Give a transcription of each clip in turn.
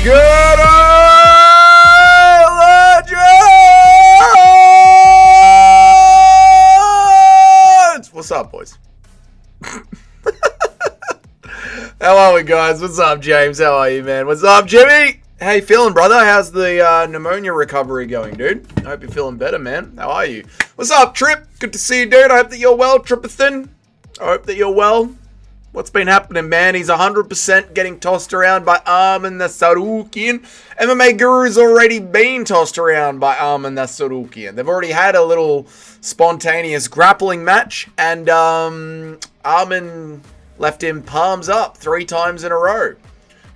Good legends! What's up, boys? How are we, guys? What's up, James? How are you, man? What's up, Jimmy? How you feeling, brother? How's the pneumonia recovery going, dude? I hope you're feeling better, man. How are you? What's up, Trip? Good to see you, dude. I hope that you're well, Tripathan. I hope that you're well. What's been happening, man? He's 100% getting tossed around by Armin the Sarukian. MMA Guru's already been tossed around by Armin the Sarukian. They've already had a little spontaneous grappling match, and Armin left him palms up 3 times in a row.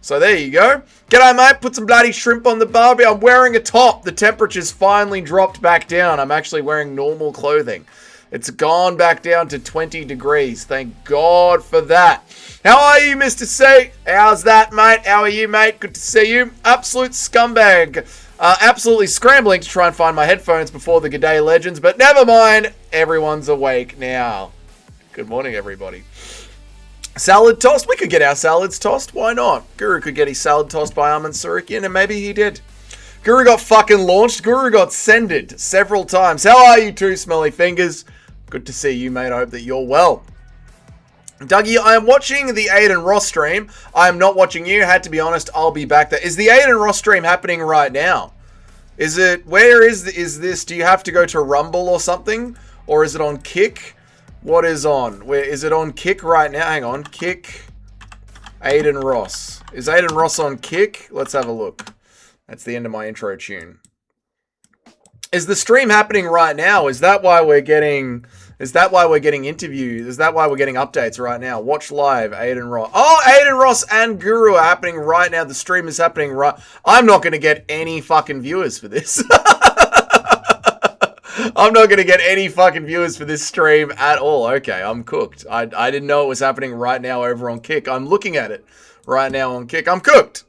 So there you go. G'day, mate. Put some bloody shrimp on the barbie. I'm wearing a top. The temperature's finally dropped back down. I'm actually wearing normal clothing. It's gone back down to 20 degrees. Thank God for that. How are you, Mr. C? How's that, mate? How are you, mate? Good to see you. Absolute scumbag. Absolutely scrambling to try and find my headphones before the G'day Legends, but never mind. Everyone's awake now. Good morning, everybody. Salad tossed? We could get our salads tossed. Why not? Guru could get his salad tossed by Armin Sarukian, and maybe he did. Guru got fucking launched. Guru got sended several times. How are you two, smelly fingers? Good to see you, mate. I hope that you're well. Dougie, I am watching the Adin Ross stream. I am not watching you. Had to be honest. I'll be back there. Is the Adin Ross stream happening right now? Is it? Where is this? Do you have to go to Rumble or something? Or is it on Kick? What is on? Where is it on Kick right now? Hang on. Kick. Adin Ross. Is Adin Ross on Kick? Let's have a look. That's the end of my intro tune. Is the stream happening right now? Is that why we're getting interviews? Is that why we're getting updates right now? Watch live, Adin Ross. Oh, Adin Ross and Guru are happening right now. The stream is happening right. I'm not going to get any fucking viewers for this. I'm not going to get any fucking viewers for this stream at all. Okay, I'm cooked. I didn't know it was happening right now over on Kick. I'm looking at it right now on Kick. I'm cooked.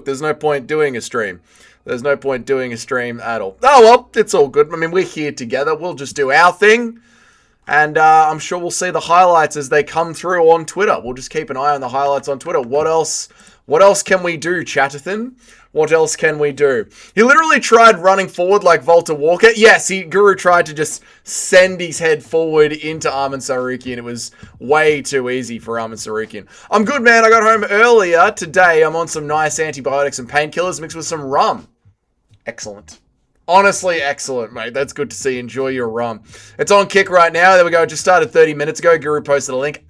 There's no point doing a stream. There's no point doing a stream at all. Oh, well, it's all good. I mean, we're here together. We'll just do our thing. And I'm sure we'll see the highlights as they come through on Twitter. We'll just keep an eye on the highlights on Twitter. What else can we do, Chatterton? What else can we do? He literally tried running forward like Volta Walker. Yes, Guru tried to just send his head forward into Armin Sarukian. It was way too easy for Armin Sarukian. I'm good, man. I got home earlier today. I'm on some nice antibiotics and painkillers mixed with some rum. Excellent. Honestly, excellent, mate. That's good to see. Enjoy your rum. It's on Kick right now. There we go. It just started 30 minutes ago. Guru posted a link.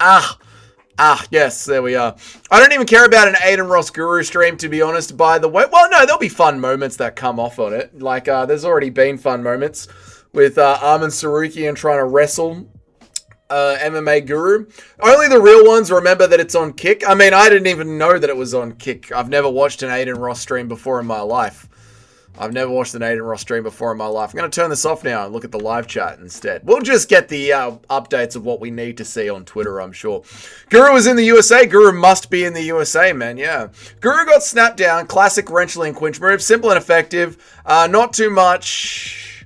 Yes, there we are. I don't even care about an Adin Ross Guru stream, to be honest, by the way. Well, no, there'll be fun moments that come off on it. Like, there's already been fun moments with Armin Sarukian trying to wrestle MMA Guru. Only the real ones remember that it's on Kick. I mean, I didn't even know that it was on Kick. I've never watched an Adin Ross stream before in my life. I'm going to turn this off now and look at the live chat instead. We'll just get the updates of what we need to see on Twitter, I'm sure. Guru is in the USA. Guru must be in the USA, man, yeah. Guru got snapped down. Classic wrenchling clinch move. Simple and effective. Not too much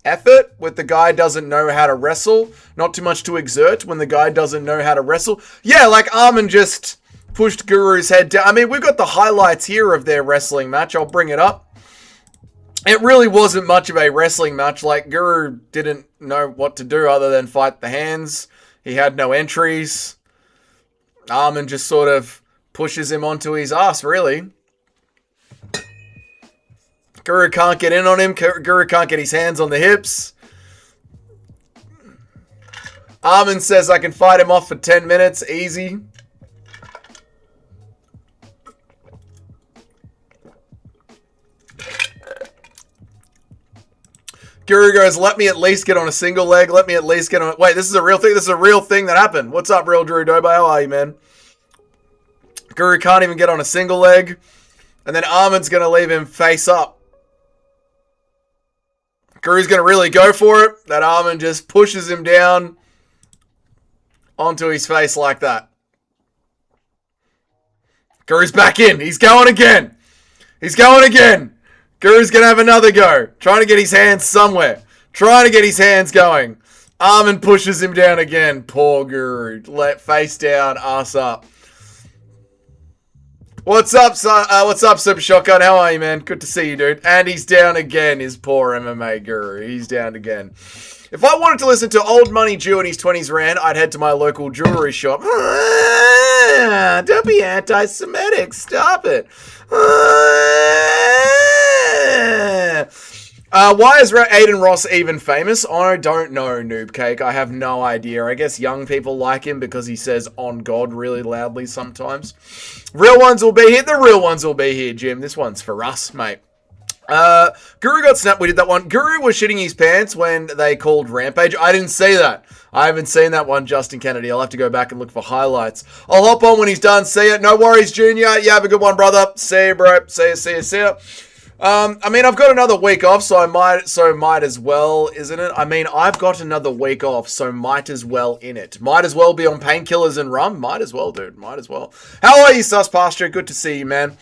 effort with the guy doesn't know how to wrestle. Not too much to exert when the guy doesn't know how to wrestle. Yeah, like Armin just pushed Guru's head down. I mean, we've got the highlights here of their wrestling match. I'll bring it up. It really wasn't much of a wrestling match. Like, Guru didn't know what to do other than fight the hands. He had no entries. Armin just sort of pushes him onto his ass, really. Guru can't get in on him. Guru can't get his hands on the hips. Armin says, I can fight him off for 10 minutes. Easy. Guru goes, let me at least get on a single leg. Let me at least get on... Wait, this is a real thing? This is a real thing that happened. What's up, real Drew Dobo? How are you, man? Guru can't even get on a single leg. And then Armin's going to leave him face up. Guru's going to really go for it. That Armin just pushes him down onto his face like that. Guru's back in. He's going again. Guru's going to have another go. Trying to get his hands somewhere. Trying to get his hands going. Armin pushes him down again. Poor Guru. Face down, ass up. What's up, Super Shotgun? How are you, man? Good to see you, dude. And he's down again, his poor MMA guru. He's down again. If I wanted to listen to Old Money Jew in his 20s rant, I'd head to my local jewelry shop. Don't be anti-Semitic. Stop it. Why is Adin Ross even famous? I don't know, Noob Cake. I have no idea. I guess young people like him because he says on God really loudly sometimes. Real ones will be here. The real ones will be here, Jim. This one's for us, mate. Guru got snapped. We did that one. Guru was shitting his pants when they called Rampage. I didn't see that. I haven't seen that one, Justin Kennedy. I'll have to go back and look for highlights. I'll hop on when he's done. See ya. No worries, Junior. You have a good one, brother. See ya, bro. See ya. I mean, I've got another week off, so might as well, isn't it? I mean, I've got another week off, so might as well in it. Might as well be on painkillers and rum. Might as well, dude. Might as well. How are you, Sus Pasture? Good to see you, man.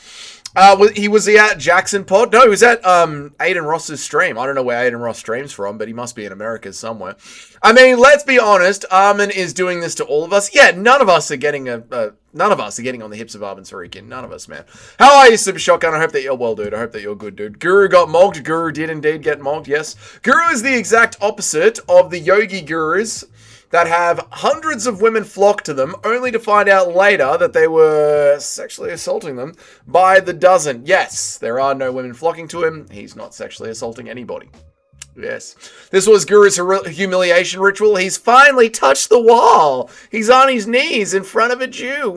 Was he at Jackson Pod? No, he was at Adin Ross's stream. I don't know where Adin Ross streams from, but he must be in America somewhere. I mean, let's be honest. Armin is doing this to all of us. Yeah, none of us are getting on the hips of Armin Sarikin. None of us, man. How are you, Super Shotgun? I hope that you're well, dude. I hope that you're good, dude. Guru got mogged. Guru did indeed get mogged, yes. Guru is the exact opposite of the yogi gurus that have hundreds of women flock to them, only to find out later that they were sexually assaulting them by the dozen. Yes, there are no women flocking to him. He's not sexually assaulting anybody. Yes. This was Guru's humiliation ritual. He's finally touched the wall. He's on his knees in front of a Jew.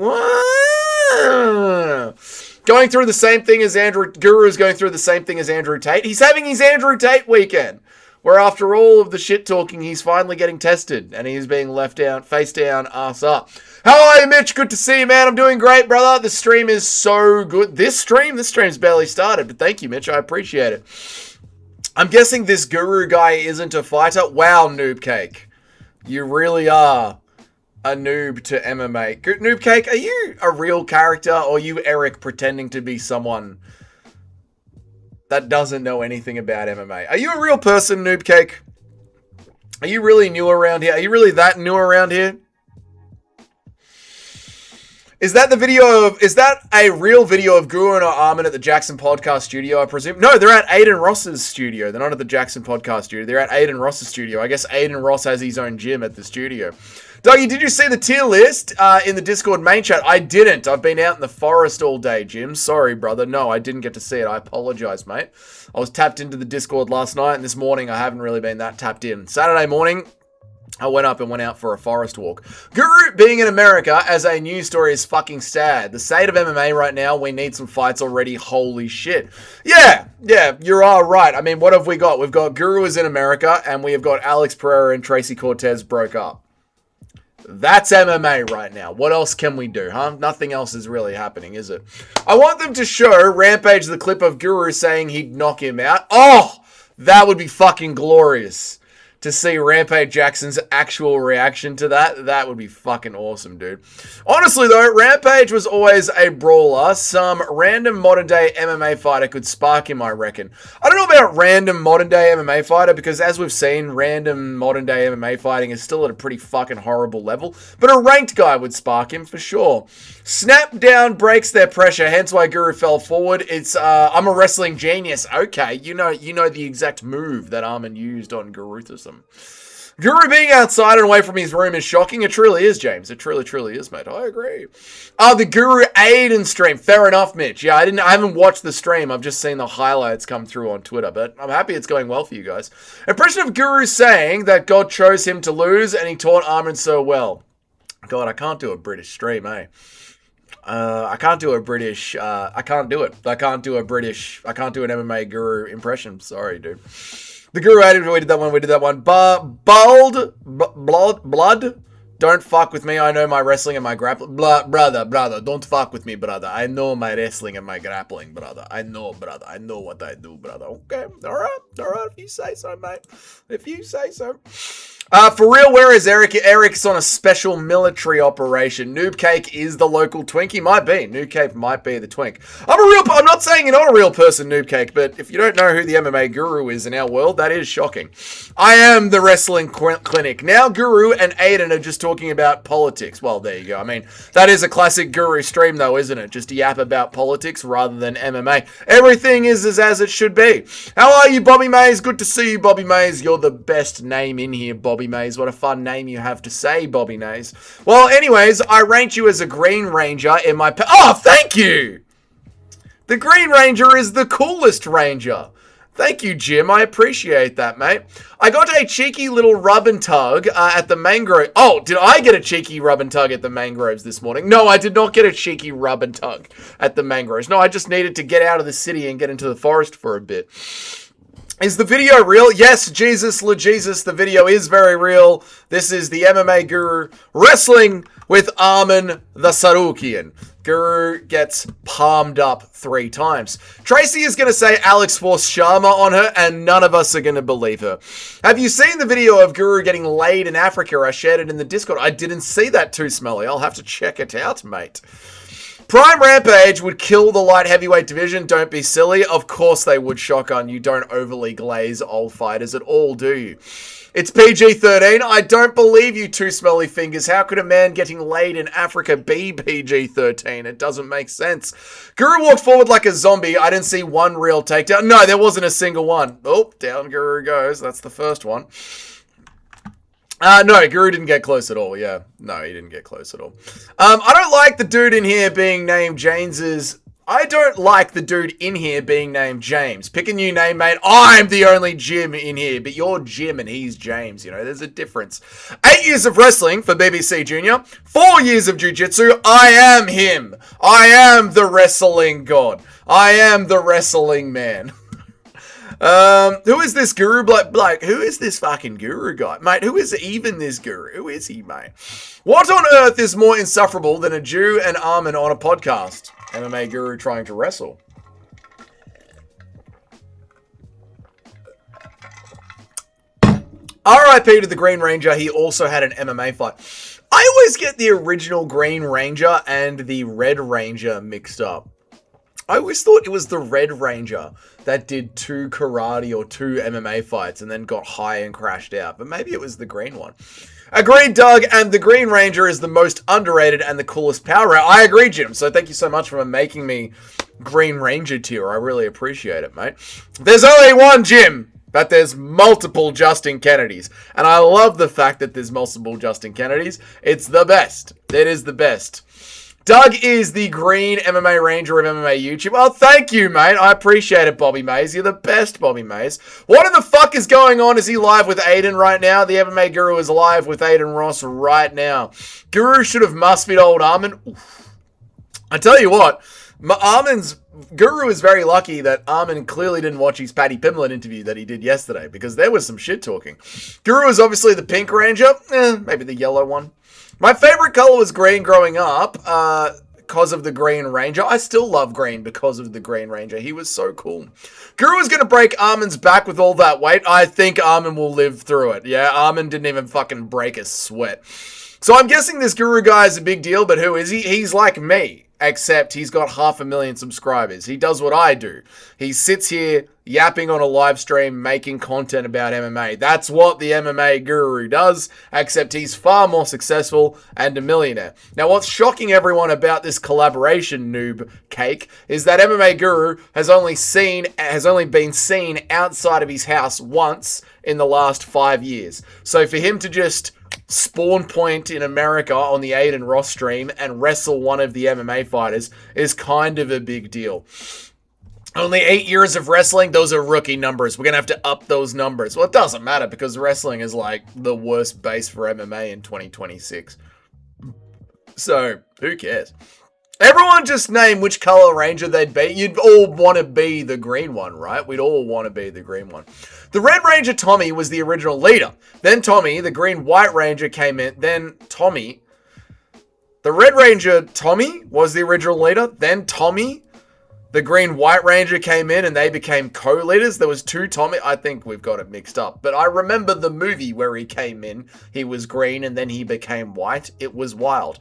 Going through the same thing as Guru is going through the same thing as Andrew Tate. He's having his Andrew Tate weekend, where after all of the shit talking, he's finally getting tested, and he's being left down, face down, ass up. How are you, Mitch? Good to see you, man. I'm doing great, brother. The stream is so good. This stream's barely started, but thank you, Mitch. I appreciate it. I'm guessing this Guru guy isn't a fighter. Wow, Noob Cake. You really are a noob to MMA. Noob Cake, are you a real character, or are you Eric pretending to be someone that doesn't know anything about MMA? Are you a real person, Noob Cake? Are you really new around here? Are you really that new around here? Is that a real video of Guru and Armin at the Jackson Podcast Studio, I presume? No, they're at Adin Ross's studio. They're not at the Jackson Podcast Studio. They're at Adin Ross's studio. I guess Adin Ross has his own gym at the studio. Doggy, did you see the tier list in the Discord main chat? I didn't. I've been out in the forest all day, Jim. Sorry, brother. No, I didn't get to see it. I apologize, mate. I was tapped into the Discord last night, and this morning I haven't really been that tapped in. Saturday morning, I went up and went out for a forest walk. Guru being in America as a news story is fucking sad. The state of MMA right now, we need some fights already. Holy shit. Yeah, you are right. I mean, what have we got? We've got Guru is in America, and we have got Alex Pereira and Treacy Cortez broke up. That's MMA right now. What else can we do, huh? Nothing else is really happening, is it? I want them to show Rampage the clip of Guru saying he'd knock him out. Oh, that would be fucking glorious. To see Rampage Jackson's actual reaction to that, that would be fucking awesome, dude. Honestly, though, Rampage was always a brawler. Some random modern-day MMA fighter could spark him, I reckon. I don't know about random modern-day MMA fighter, because as we've seen, random modern-day MMA fighting is still at a pretty fucking horrible level. But a ranked guy would spark him, for sure. Snap down breaks their pressure, hence why Guru fell forward. It's, I'm a wrestling genius. Okay, you know the exact move that Armin used on Garuthism. Guru being outside and away from his room is shocking. It truly is, James. It truly is, mate. I agree. The Guru Adin stream. Fair enough, Mitch. Yeah, I haven't watched the stream. I've just seen the highlights come through on Twitter, but I'm happy it's going well for you guys. Impression of Guru saying that God chose him to lose and he taught Armin so well. God, I can't do a British stream, eh? I can't do a British, I can't do it. I can't do an MMA Guru impression. Sorry, dude. The Guru Adin, we did that one. Blood, don't fuck with me. I know my wrestling and my grappling. Brother, don't fuck with me, brother. I know my wrestling and my grappling, brother. I know, brother. I know what I do, brother. Okay, all right. If you say so, mate. If you say so. For real, where is Eric? Eric's on a special military operation. Noob Cake is the local twink. He might be. Noob Cake might be the twink. I'm not saying you're not a real person, Noob Cake, but if you don't know who the MMA guru is in our world, that is shocking. I am the wrestling clinic. Now Guru and Adin are just talking about politics. Well, there you go. I mean, that is a classic guru stream though, isn't it? Just yap about politics rather than MMA. Everything is as it should be. How are you, Bobby Mays? Good to see you, Bobby Mays. You're the best name in here, Bobby Mays. What a fun name you have to say, Bobby Mays. Well, anyways, I rank you as a Green Ranger in my... Oh, thank you! The Green Ranger is the coolest Ranger. Thank you, Jim. I appreciate that, mate. I got a cheeky little rub and tug at the mangrove. Oh, did I get a cheeky rub and tug at the mangroves this morning? No, I did not get a cheeky rub and tug at the mangroves. No, I just needed to get out of the city and get into the forest for a bit. Is the video real? Yes, Jesus, LeJesus, the video is very real. This is the MMA Guru wrestling with Armin the Sarukian. Guru gets palmed up 3 times. Treacy is going to say Alex forced Sharma on her, and none of us are going to believe her. Have you seen the video of Guru getting laid in Africa? I shared it in the Discord. I didn't see that too smelly. I'll have to check it out, mate. Prime Rampage would kill the light heavyweight division. Don't be silly. Of course they would, Shotgun. You don't overly glaze old fighters at all, do you? It's PG-13. I don't believe you, two smelly fingers. How could a man getting laid in Africa be PG-13? It doesn't make sense. Guru walked forward like a zombie. I didn't see one real takedown. No, there wasn't a single one. Oh, down Guru goes. That's the first one. No, Guru didn't get close at all, yeah. No, he didn't get close at all. I don't like the dude in here being named James's... I don't like the dude in here being named James. Pick a new name, mate. I'm the only Jim in here, but you're Jim and he's James, you know. There's a difference. 8 years of wrestling for BBC Junior. 4 years of jiu-jitsu. I am him. I am the wrestling god. I am the wrestling man. Who is this Guru? Like, who is this fucking Guru guy? Mate, who is even this Guru? Who is he, mate? What on earth is more insufferable than a Jew and Armin on a podcast? MMA Guru trying to wrestle. RIP to the Green Ranger. He also had an MMA fight. I always get the original Green Ranger and the Red Ranger mixed up. I always thought it was the Red Ranger that did 2 karate or 2 MMA fights and then got high and crashed out. But maybe it was the green one. Agreed, Doug, and the Green Ranger is the most underrated and the coolest power ranger. I agree, Jim. So thank you so much for making me Green Ranger tier. I really appreciate it, mate. There's only one Jim, but there's multiple Justin Kennedys. And I love the fact that there's multiple Justin Kennedys. It's the best. It is the best. Doug is the Green MMA Ranger of MMA YouTube. Oh, thank you, mate. I appreciate it, Bobby Mays. You're the best, Bobby Mays. What in the fuck is going on? Is he live with Adin right now? The MMA Guru is live with Adin Ross right now. Guru should have must-feed old Armin. Oof. I tell you what, Guru is very lucky that Armin clearly didn't watch his Paddy Pimblett interview that he did yesterday, because there was some shit talking. Guru is obviously the Pink Ranger. Maybe the yellow one. My favorite color was green growing up because of the Green Ranger. I still love green because of the Green Ranger. He was so cool. Guru is going to break Armin's back with all that weight. I think Armin will live through it. Yeah, Armin didn't even fucking break a sweat. So I'm guessing this Guru guy is a big deal, but who is he? He's like me, except he's got 500,000 subscribers. He does what I do. He sits here yapping on a live stream, making content about MMA. That's what the MMA Guru does, except he's far more successful and a millionaire. Now, what's shocking everyone about this collaboration, Noob Cake, is that MMA Guru has only been seen outside of his house once in the last 5 years. So for him to just spawn point in America on the Adin Ross stream and wrestle one of the MMA fighters is kind of a big deal. Only 8 years of wrestling, those are rookie numbers. We're going to have to up those numbers. Well, it doesn't matter because wrestling is like the worst base for MMA in 2026. So, who cares? Everyone just name which color ranger they'd be. You'd all want to be the green one, right? We'd all want to be the green one. The Red Ranger Tommy was the original leader. Then Tommy, the Green-White Ranger, came in. Then Tommy. The Red Ranger Tommy was the original leader. Then Tommy. The Green White Ranger came in and they became co-leaders. There was two Tommy. I think we've got it mixed up. But I remember the movie where he came in. He was green and then he became white. It was wild.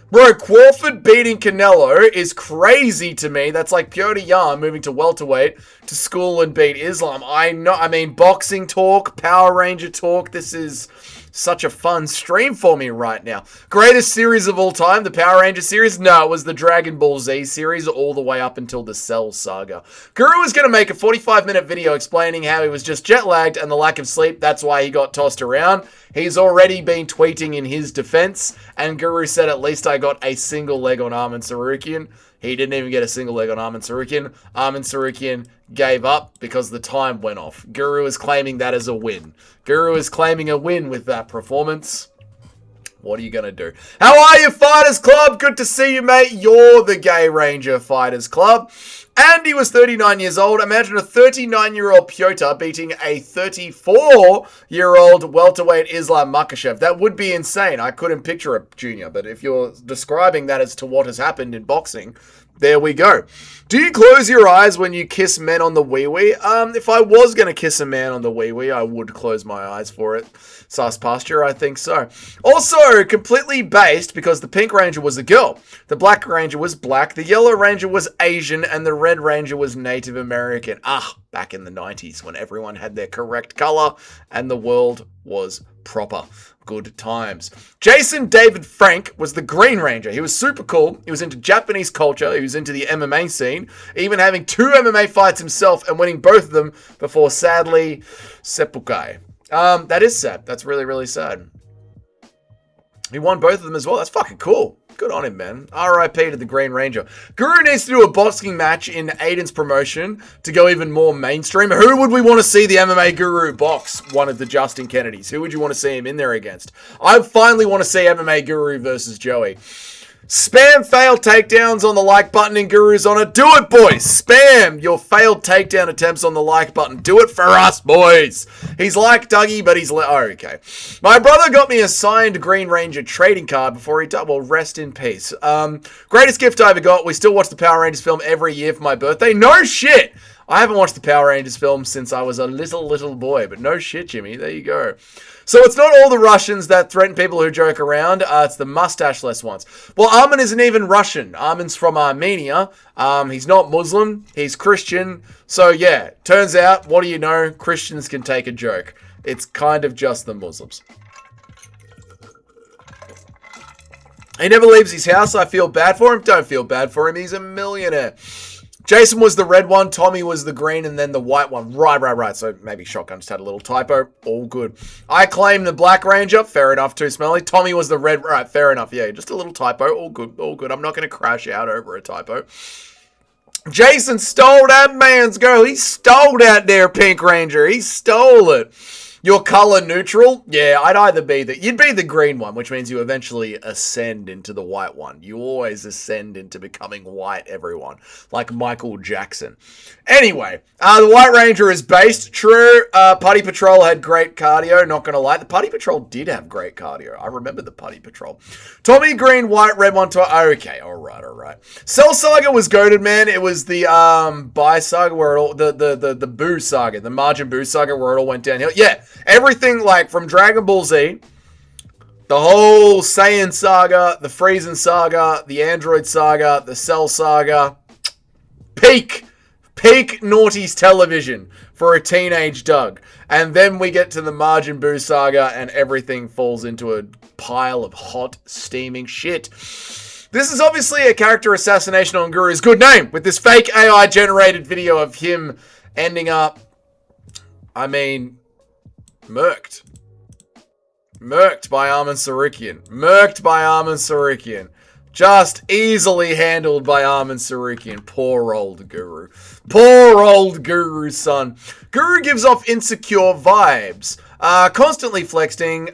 Bro, Crawford beating Canelo is crazy to me. That's like Piotr Jan moving to welterweight to school and beat Islam. I know. I mean, boxing talk, Power Ranger talk. This is such a fun stream for me right now. Greatest series of all time, the Power Ranger series? No, it was the Dragon Ball Z series all the way up until the Cell Saga. Guru was going to make a 45-minute video explaining how he was just jet-lagged and the lack of sleep. That's why he got tossed around. He's already been tweeting in his defense, and Guru said, at least I got a single leg on Armin Tsarukyan. He didn't even get a single leg on Armin Tsarukyan. Armin Tsarukyan gave up because the time went off. Guru is claiming that as a win. Guru is claiming a win with that performance. What are you going to do? How are you, Fighters Club? Good to see you, mate. You're the Gay Ranger Fighters Club. Andy was 39 years old. Imagine a 39-year-old Piotr beating a 34-year-old welterweight Islam Makhachev. That would be insane. I couldn't picture a junior, but if you're describing that as to what has happened in boxing, there we go. Do you close your eyes when you kiss men on the wee-wee? If I was going to kiss a man on the wee-wee, I would close my eyes for it. Sus posture, I think so. Also, completely based because the Pink Ranger was a girl. The Black Ranger was black. The Yellow Ranger was Asian. And the Red Ranger was Native American. Back in the 90s when everyone had their correct color and the world was proper. Good times. Jason David Frank was the Green Ranger. He was super cool. He was into Japanese culture. He was into the MMA scene, even having 2 MMA fights himself and winning both of them before, sadly, seppuku. That is sad. That's really, really sad. He won both of them as well. That's fucking cool. Good on him, man. R.I.P. to the Green Ranger. Guru needs to do a boxing match in Adin's promotion to go even more mainstream. Who would we want to see the MMA Guru box? One of the Justin Kennedys. Who would you want to see him in there against? I finally want to see MMA Guru versus Joey. Spam failed takedowns on the like button and Guru's on it. Do it, boys. Spam your failed takedown attempts on the like button. Do it for us, boys. He's like Dougie, but he's... okay. My brother got me a signed Green Ranger trading card before he died. Well, rest in peace. Greatest gift I ever got. We still watch the Power Rangers film every year for my birthday. No shit. I haven't watched the Power Rangers film since I was a little boy. But no shit, Jimmy. There you go. So it's not all the Russians that threaten people who joke around. It's the mustache-less ones. Well, Armin isn't even Russian. Armin's from Armenia. He's not Muslim. He's Christian. So, yeah, turns out, what do you know? Christians can take a joke. It's kind of just the Muslims. He never leaves his house. I feel bad for him. Don't feel bad for him. He's a millionaire. Jason was the red one, Tommy was the green, and then the white one. Right. So maybe Shotgun just had a little typo. All good. I claim the Black Ranger. Fair enough, too smelly. Tommy was the red. Right, fair enough. Yeah, just a little typo. All good. I'm not going to crash out over a typo. Jason stole that man's girl. He stole that there Pink Ranger. He stole it. Your color neutral? Yeah, I'd either be you'd be the green one, which means you eventually ascend into the white one. You always ascend into becoming white, everyone. Like Michael Jackson. Anyway, the White Ranger is based. True, Putty Patrol had great cardio, not gonna lie. The Putty Patrol did have great cardio. I remember the Putty Patrol. Tommy, green, white, red one, okay, alright. Cell Saga was goated, man. It was the Bai Saga where it all, the Boo Saga, the Majin Buu Saga where it all went downhill. Yeah. Everything like from Dragon Ball Z, the whole Saiyan saga, the Friesen saga, the Android saga, the Cell saga, peak naughty's television for a teenage Doug. And then we get to the Majin Buu saga and everything falls into a pile of hot, steaming shit. This is obviously a character assassination on Guru's good name with this fake AI generated video of him ending up, murked by Armin Tsarukyan. Just easily handled by Armin Tsarukyan. Poor old Guru. Poor old Guru's son. Guru gives off insecure vibes. Constantly flexing,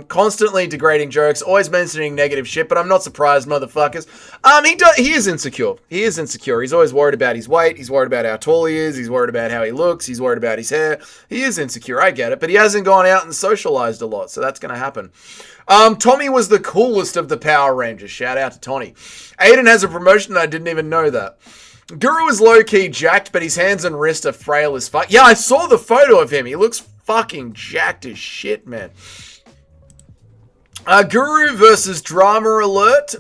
constantly degrading jokes, always mentioning negative shit, but I'm not surprised, motherfuckers. He is insecure. He's always worried about his weight. He's worried about how tall he is. He's worried about how he looks. He's worried about his hair. He is insecure. I get it, but he hasn't gone out and socialized a lot, so that's going to happen. Tommy was the coolest of the Power Rangers. Shout out to Tony. Adin has a promotion. I didn't even know that. Guru is low-key jacked, but his hands and wrists are frail as fuck. Yeah, I saw the photo of him. He looks fucking jacked as shit, man. Guru versus Drama Alert.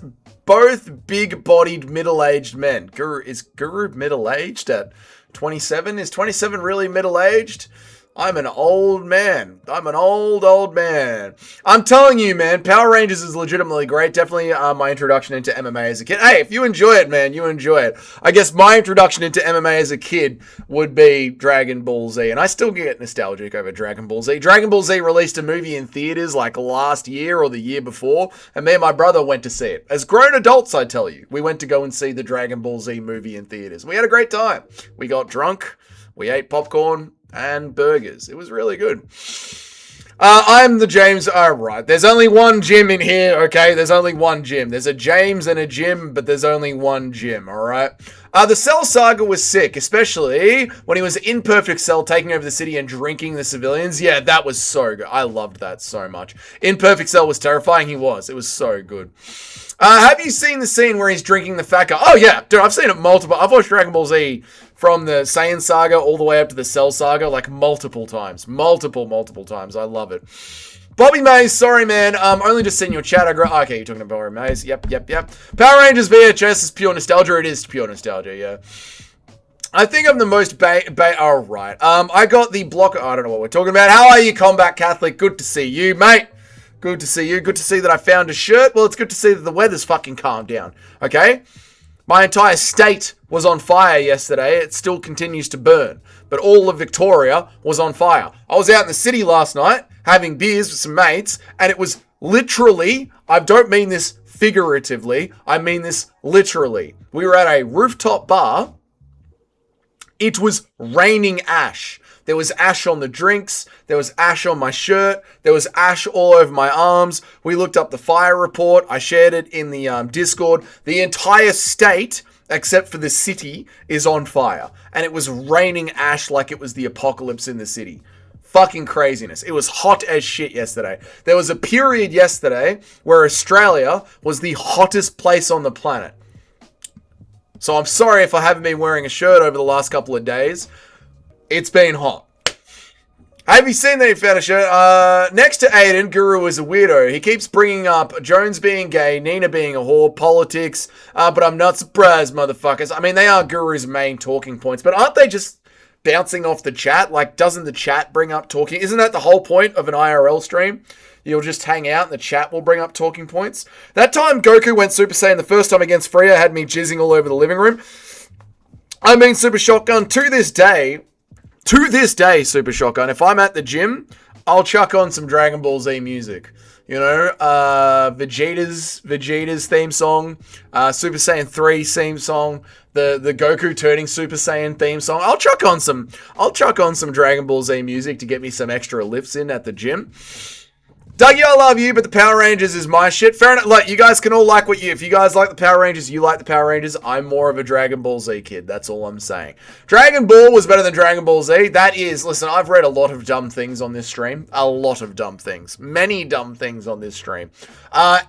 Both big-bodied, middle-aged men. Is Guru middle-aged at 27? Is 27 really middle-aged? I'm an old man. I'm an old man. I'm telling you, man, Power Rangers is legitimately great. Definitely my introduction into MMA as a kid. Hey, if you enjoy it, man, you enjoy it. I guess my introduction into MMA as a kid would be Dragon Ball Z, and I still get nostalgic over Dragon Ball Z. Dragon Ball Z released a movie in theaters like last year or the year before, and me and my brother went to see it. As grown adults, I tell you, we went to go and see the Dragon Ball Z movie in theaters. We had a great time. We got drunk. We ate popcorn and burgers. It was really good. I'm the James. Oh, right. There's only one Jim in here, okay? There's only one Jim. There's a James and a Jim, but there's only one Jim, all right? The Cell saga was sick, especially when he was in Perfect Cell taking over the city and drinking the civilians. Yeah, that was so good. I loved that so much. In Perfect Cell was terrifying. He was. It was so good. Have you seen the scene where he's drinking the fat guy? Oh, yeah. Dude, I've seen it multiple. I've watched Dragon Ball Z from the Saiyan saga all the way up to the Cell saga, like multiple times. Multiple times. I love it. Bobby Mays, sorry, man. Only just seen your chat. Okay, you're talking about Bobby Mays. Yep. Power Rangers VHS is pure nostalgia. It is pure nostalgia, yeah. I think I'm the most oh, right. I got the block. I don't know what we're talking about. How are you, Combat Catholic? Good to see you, mate. Good to see you. Good to see that I found a shirt. Well, it's good to see that the weather's fucking calmed down. Okay? My entire state was on fire yesterday. It still continues to burn. But all of Victoria was on fire. I was out in the city last night having beers with some mates, and it was literally, I don't mean this figuratively, I mean this literally. We were at a rooftop bar. It was raining ash. There was ash on the drinks. There was ash on my shirt. There was ash all over my arms. We looked up the fire report. I shared it in the Discord. The entire state, except for the city, is on fire. And it was raining ash like it was the apocalypse in the city. Fucking craziness. It was hot as shit yesterday. There was a period yesterday where Australia was the hottest place on the planet. So I'm sorry if I haven't been wearing a shirt over the last couple of days. It's been hot. Have you seen that he found a shirt? Next to Adin, Guru is a weirdo. He keeps bringing up Jones being gay, Nina being a whore, politics, but I'm not surprised, motherfuckers. I mean, they are Guru's main talking points, but aren't they just bouncing off the chat? Like, doesn't the chat bring up talking? Isn't that the whole point of an IRL stream? You'll just hang out and the chat will bring up talking points. That time Goku went Super Saiyan the first time against Freya had me jizzing all over the living room. I mean, Super Shotgun, to this day, Super Shotgun, if I'm at the gym, I'll chuck on some Dragon Ball Z music. You know, Vegeta's theme song, Super Saiyan 3 theme song, the Goku turning Super Saiyan theme song. I'll chuck on some Dragon Ball Z music to get me some extra lifts in at the gym. Dougie, I love you, but the Power Rangers is my shit. Fair enough. Like, you guys can all like what you... If you guys like the Power Rangers, you like the Power Rangers. I'm more of a Dragon Ball Z kid. That's all I'm saying. Dragon Ball was better than Dragon Ball Z. That is... Listen, I've read a lot of dumb things on this stream. A lot of dumb things. Many dumb things on this stream.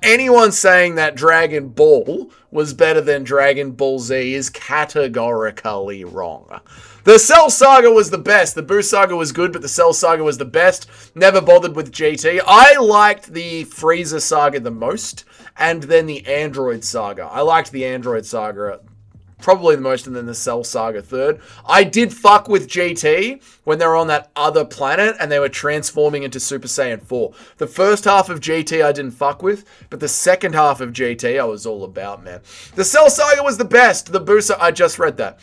Anyone saying that Dragon Ball was better than Dragon Ball Z is categorically wrong. The Cell Saga was the best. The Boo Saga was good, but the Cell Saga was the best. Never bothered with GT. I liked the Frieza Saga the most, and then the Android Saga. I liked the Android Saga probably the most, and then the Cell Saga third. I did fuck with GT when they were on that other planet, and they were transforming into Super Saiyan 4. The first half of GT I didn't fuck with, but the second half of GT I was all about, man. The Cell Saga was the best. The Boo Saga, I just read that.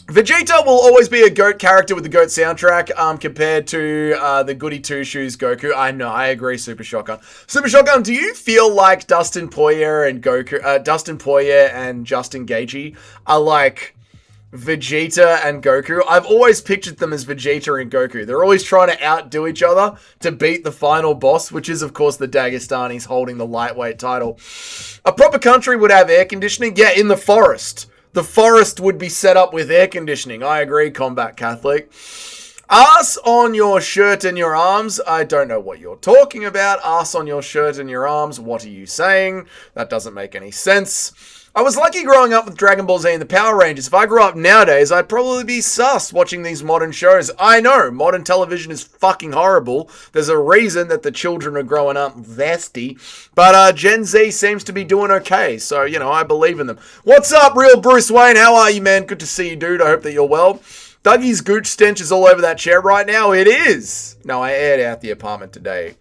Vegeta will always be a GOAT character with the GOAT soundtrack compared to the Goody Two-Shoes Goku. I know, I agree, Super Shotgun. Super Shotgun, do you feel like Dustin Poirier and Justin Gaethje are like Vegeta and Goku? I've always pictured them as Vegeta and Goku. They're always trying to outdo each other to beat the final boss, which is, of course, the Dagestanis holding the lightweight title. A proper country would have air conditioning. Yeah, in the forest. The forest would be set up with air conditioning. I agree, Combat Catholic. Arse on your shirt and your arms. I don't know what you're talking about. Arse on your shirt and your arms. What are you saying? That doesn't make any sense. I was lucky growing up with Dragon Ball Z and the Power Rangers. If I grew up nowadays, I'd probably be sus watching these modern shows. I know, modern television is fucking horrible. There's a reason that the children are growing up vesty. But Gen Z seems to be doing okay. So, you know, I believe in them. What's up, real Bruce Wayne? How are you, man? Good to see you, dude. I hope that you're well. Dougie's gooch stench is all over that chair right now. It is. No, I aired out the apartment today.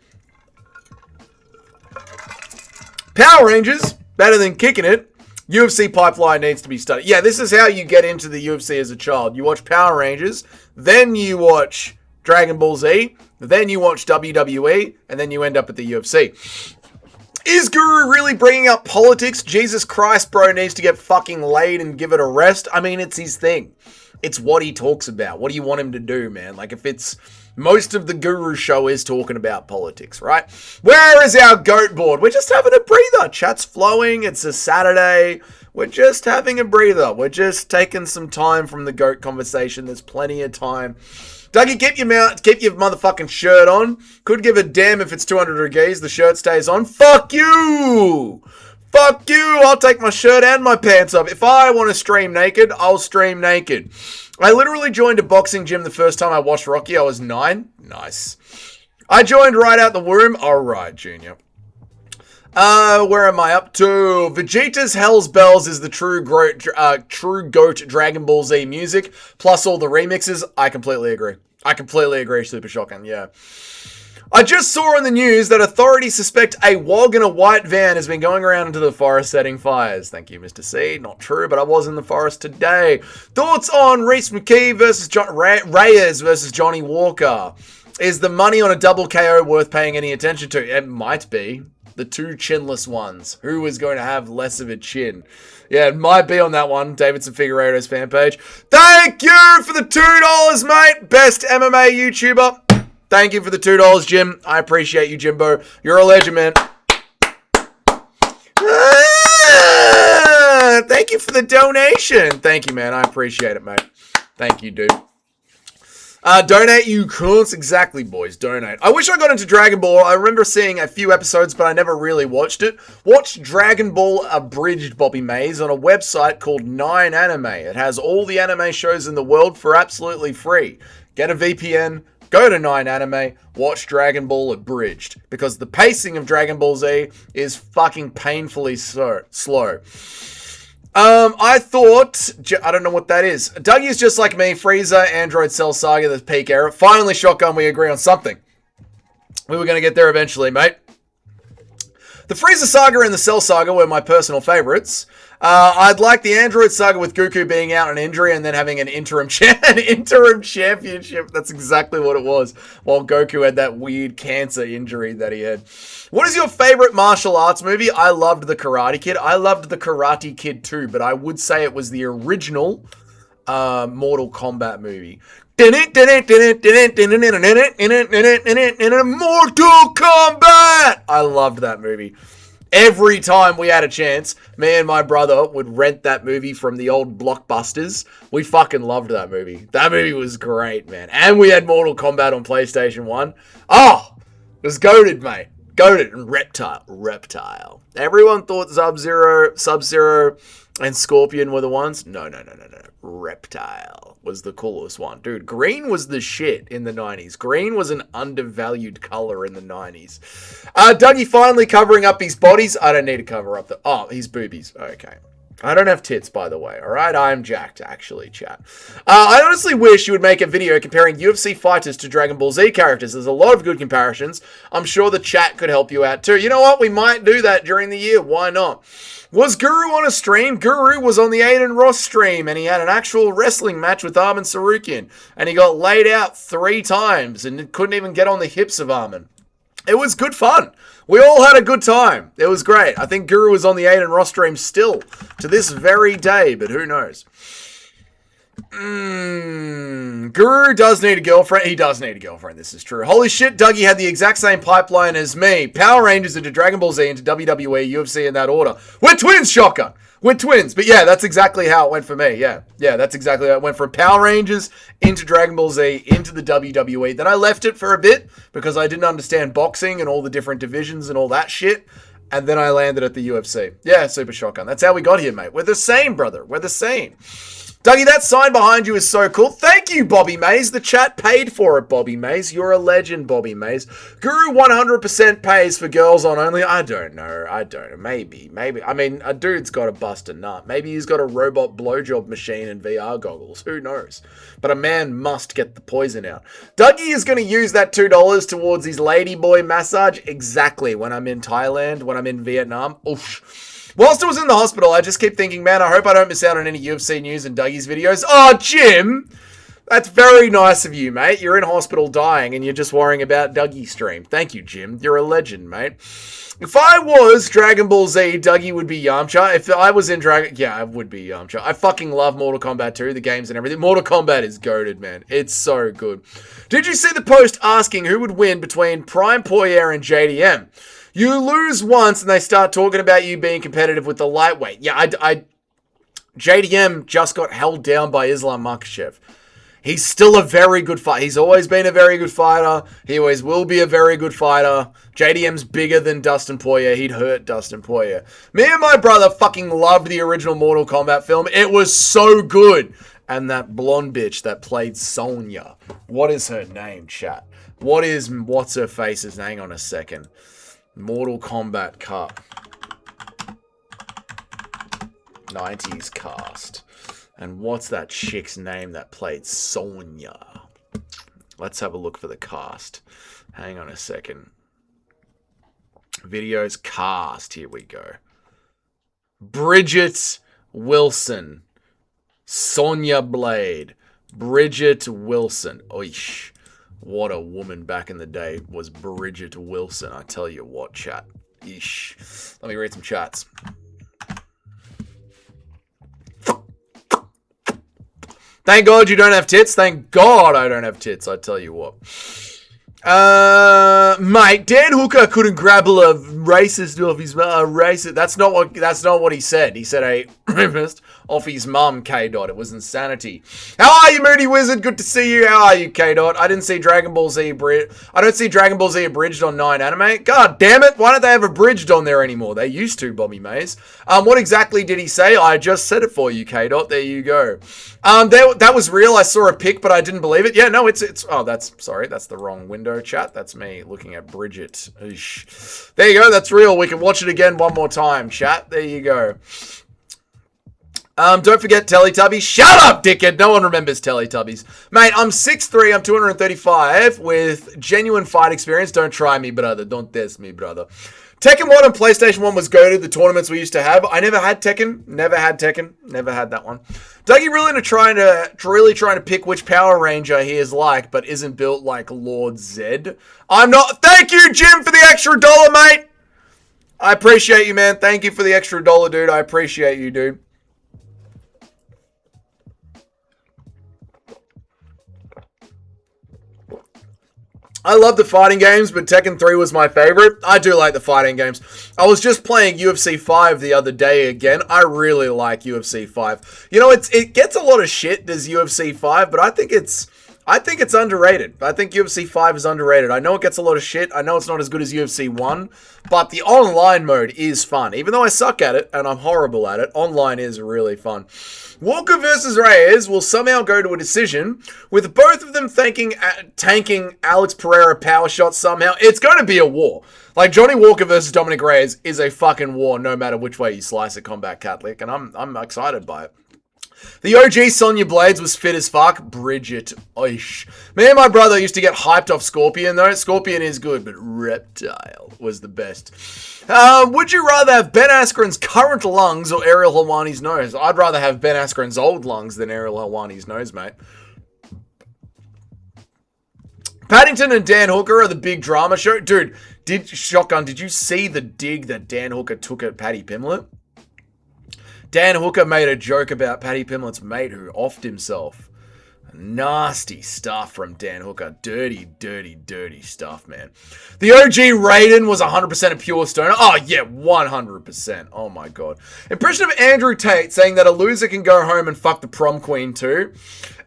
Power Rangers, better than kicking it. UFC pipeline needs to be studied. Yeah, this is how you get into the UFC as a child. You watch Power Rangers, then you watch Dragon Ball Z, then you watch WWE, and then you end up at the UFC. Is Guru really bringing up politics? Jesus Christ, bro, needs to get fucking laid and give it a rest. I mean, it's his thing. It's what he talks about. What do you want him to do, man? Like, if it's... Most of the Guru show is talking about politics, right? Where is our goat board? We're just having a breather. Chat's flowing. It's a Saturday. We're just having a breather. We're just taking some time from the goat conversation. There's plenty of time. Dougie, keep your motherfucking shirt on. Could give a damn if it's 200 degrees. The shirt stays on. Fuck you! Fuck you! I'll take my shirt and my pants off. If I want to stream naked, I'll stream naked. I literally joined a boxing gym the first time I watched Rocky. I was 9. Nice. I joined right out the womb. Alright, Junior. Where am I up to? Vegeta's Hell's Bells is the true GOAT Dragon Ball Z music, plus all the remixes. I completely agree. Super shocking, yeah. I just saw on the news that authorities suspect a WOG in a white van has been going around into the forest setting fires. Thank you, Mr. C. Not true, but I was in the forest today. Thoughts on Reese McKee versus Reyes versus Johnny Walker? Is the money on a double KO worth paying any attention to? It might be. The two chinless ones. Who is going to have less of a chin? Yeah, it might be on that one. Davidson Figueiredo's fan page. Thank you for the $2, mate. Best MMA YouTuber. Thank you for the $2, Jim. I appreciate you, Jimbo. You're a legend, man. Thank you for the donation. Thank you, man. I appreciate it, mate. Thank you, dude. Donate, you cunts. Exactly, boys. Donate. I wish I got into Dragon Ball. I remember seeing a few episodes, but I never really watched it. Watch Dragon Ball Abridged, Bobby Mays, on a website called 9anime. It has all the anime shows in the world for absolutely free. Get a VPN. Go to 9anime, watch Dragon Ball Abridged, because the pacing of Dragon Ball Z is fucking painfully slow. I thought, I don't know what that is. Dougie's just like me, Frieza, Android Cell Saga, the peak era. Finally, Shotgun, we agree on something. We were going to get there eventually, mate. The Frieza Saga and the Cell Saga were my personal favorites. I'd like the Android Saga with Goku being out on injury and then having an interim championship. That's exactly what it was. While Goku had that weird cancer injury that he had. What is your favorite martial arts movie? I loved The Karate Kid. I loved The Karate Kid too, but I would say it was the original Mortal Kombat movie. Mortal Kombat! I loved that movie. Every time we had a chance, me and my brother would rent that movie from the old Blockbusters. We fucking loved that movie. That movie was great, man. And we had Mortal Kombat on PlayStation 1. Oh, it was goated, mate. Goated. And Reptile. Everyone thought Sub-Zero, and Scorpion were the ones. No. Reptile was the coolest one. Dude, green was the shit in the 90s. Green was an undervalued color in the 90s. Dougie finally covering up his bodies. I don't need to cover up his boobies. Okay. I don't have tits, by the way, alright? I'm jacked, actually, chat. I honestly wish you would make a video comparing UFC fighters to Dragon Ball Z characters. There's a lot of good comparisons. I'm sure the chat could help you out, too. You know what? We might do that during the year. Why not? Was Guru on a stream? Guru was on the Adin Ross stream, and he had an actual wrestling match with Armin Sarukian, and he got laid out 3 times and couldn't even get on the hips of Armin. It was good fun. We all had a good time. It was great. I think Guru is on the Adin Ross stream still to this very day, but who knows? Guru does need a girlfriend. He does need a girlfriend. This is true. Holy shit, Dougie had the exact same pipeline as me. Power Rangers into Dragon Ball Z into WWE, UFC in that order. We're twins, shocker. We're twins. But yeah, that's exactly how it went for me. Yeah, that's exactly how it went from Power Rangers into Dragon Ball Z into the WWE. Then I left it for a bit because I didn't understand boxing and all the different divisions and all that shit. And then I landed at the UFC. Yeah, Super Shotgun. That's how we got here, mate. We're the same, brother. We're the same. Dougie, that sign behind you is so cool. Thank you, Bobby Mays. The chat paid for it, Bobby Mays. You're a legend, Bobby Mays. Guru 100% pays for girls on only. I don't know. Maybe. I mean, a dude's got to bust a nut. Maybe he's got a robot blowjob machine and VR goggles. Who knows? But a man must get the poison out. Dougie is going to use that $2 towards his ladyboy massage exactly when I'm in Thailand, when I'm in Vietnam. Oof. Whilst I was in the hospital, I just keep thinking, man, I hope I don't miss out on any UFC news and Dougie's videos. Oh, Jim! That's very nice of you, mate. You're in hospital dying and you're just worrying about Dougie stream. Thank you, Jim. You're a legend, mate. If I was Dragon Ball Z, Dougie would be Yamcha. If I was in Dragon... Yeah, I would be Yamcha. I fucking love Mortal Kombat 2, the games and everything. Mortal Kombat is goated, man. It's so good. Did you see the post asking who would win between Prime Poirier and JDM? You lose once and they start talking about you being competitive with the lightweight. Yeah, JDM just got held down by Islam Makhachev. He's still a very good fighter. He's always been a very good fighter. He always will be a very good fighter. JDM's bigger than Dustin Poirier. He'd hurt Dustin Poirier. Me and my brother fucking loved the original Mortal Kombat film. It was so good. And that blonde bitch that played Sonya. What is her name, chat? What's her face's name? Hang on a second. Mortal Kombat Cup. 90s cast. And what's that chick's name that played Sonya? Let's have a look for the cast. Hang on a second. Videos cast. Here we go. Bridget Wilson. Sonya Blade. Bridget Wilson. Oish. What a woman back in the day was Bridget Wilson. I tell you what, chat. Eesh. Let me read some chats. Thank God you don't have tits. Thank God I don't have tits. I tell you what. Mate, Dan Hooker couldn't grab a racist off his racist. That's not what he said. He said a rapist off his mum, K-Dot. It was insanity. How are you, Moody Wizard? Good to see you. How are you, K-Dot? I didn't see Dragon Ball Z I don't see Dragon Ball Z abridged on 9 Anime. God damn it. Why don't they have abridged on there anymore? They used to, Bobby Mays. What exactly did he say? I just said it for you, K-Dot. There you go. That was real. I saw a pic, but I didn't believe it. Yeah, no, it's, oh, that's the wrong window, chat. That's me looking at Bridget. Eesh. There you go. That's real. We can watch it again one more time, chat. There you go. Don't forget Teletubbies. Shut up, dickhead. No one remembers Teletubbies. Mate, I'm 6'3", I'm 235 with genuine fight experience. Don't try me, brother. Don't test me, brother. Tekken 1 and PlayStation 1 was goated, the tournaments we used to have. I never had Tekken. Never had Tekken. Never had that one. Dougie really trying to pick which Power Ranger he is like, but isn't built like Lord Zed. I'm not. Thank you, Jim, for the extra $1, mate. I appreciate you, man. Thank you for the extra $1, dude. I appreciate you, dude. I love the fighting games, but Tekken 3 was my favorite. I do like the fighting games. I was just playing UFC 5 the other day again. I really like UFC 5. You know, it gets a lot of shit, does UFC 5, but I think it's underrated. I think UFC 5 is underrated. I know it gets a lot of shit. I know it's not as good as UFC 1, but the online mode is fun. Even though I suck at it, and I'm horrible at it, online is really fun. Walker versus Reyes will somehow go to a decision, with both of them tanking Alex Pereira power shots somehow. It's going to be a war. Like, Johnny Walker versus Dominic Reyes is a fucking war, no matter which way you slice it, Combat Catholic, and I'm excited by it. The OG Sonya Blades was fit as fuck. Bridget. Oish. Me and my brother used to get hyped off Scorpion, though. Scorpion is good, but Reptile was the best. Would you rather have Ben Askren's current lungs or Ariel Helwani's nose? I'd rather have Ben Askren's old lungs than Ariel Helwani's nose, mate. Paddington and Dan Hooker are the big drama show. Dude, Shotgun, did you see the dig that Dan Hooker took at Paddy Pimblett? Dan Hooker made a joke about Paddy Pimblett's mate who offed himself. Nasty stuff from Dan Hooker. Dirty, dirty, dirty stuff, man. The OG Raiden was 100% a pure stoner. Oh, yeah, 100%. Oh, my God. Impression of Andrew Tate saying that a loser can go home and fuck the prom queen, too.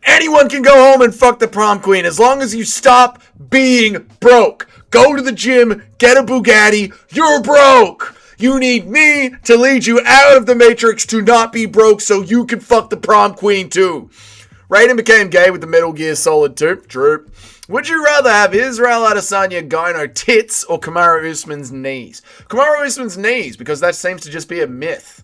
Anyone can go home and fuck the prom queen as long as you stop being broke. Go to the gym, get a Bugatti. You're broke. You need me to lead you out of the Matrix to not be broke so you can fuck the prom queen too. Raiden became gay with the Metal Gear Solid 2. True. Would you rather have Israel Adesanya gyno tits or Kamaru Usman's knees? Kamaru Usman's knees, because that seems to just be a myth.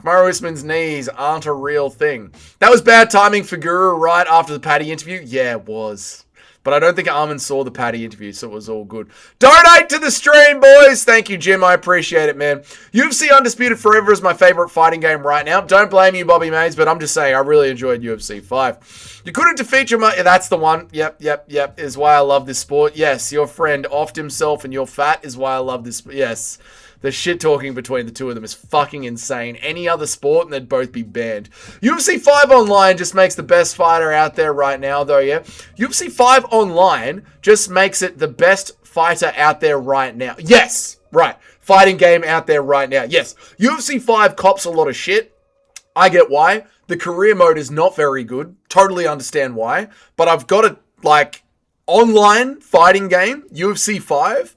Kamaru Usman's knees aren't a real thing. That was bad timing for Guru right after the Paddy interview. Yeah, it was. But I don't think Armin saw the Paddy interview, so it was all good. Donate to the stream, boys! Thank you, Jim. I appreciate it, man. UFC Undisputed Forever is my favorite fighting game right now. Don't blame you, Bobby Mays, but I'm just saying, I really enjoyed UFC 5. You couldn't defeat your... That's the one. Yep. Is why I love this sport. Yes, your friend offed himself and you're fat is why I love this... Yes. The shit talking between the two of them is fucking insane. Any other sport and they'd both be banned. UFC 5 Online just makes the best fighter out there right now, though, yeah? UFC 5 Online just makes it the best fighter out there right now. Yes! Right. Fighting game out there right now. Yes. UFC 5 cops a lot of shit. I get why. The career mode is not very good. Totally understand why. But I've got a, online fighting game, UFC 5...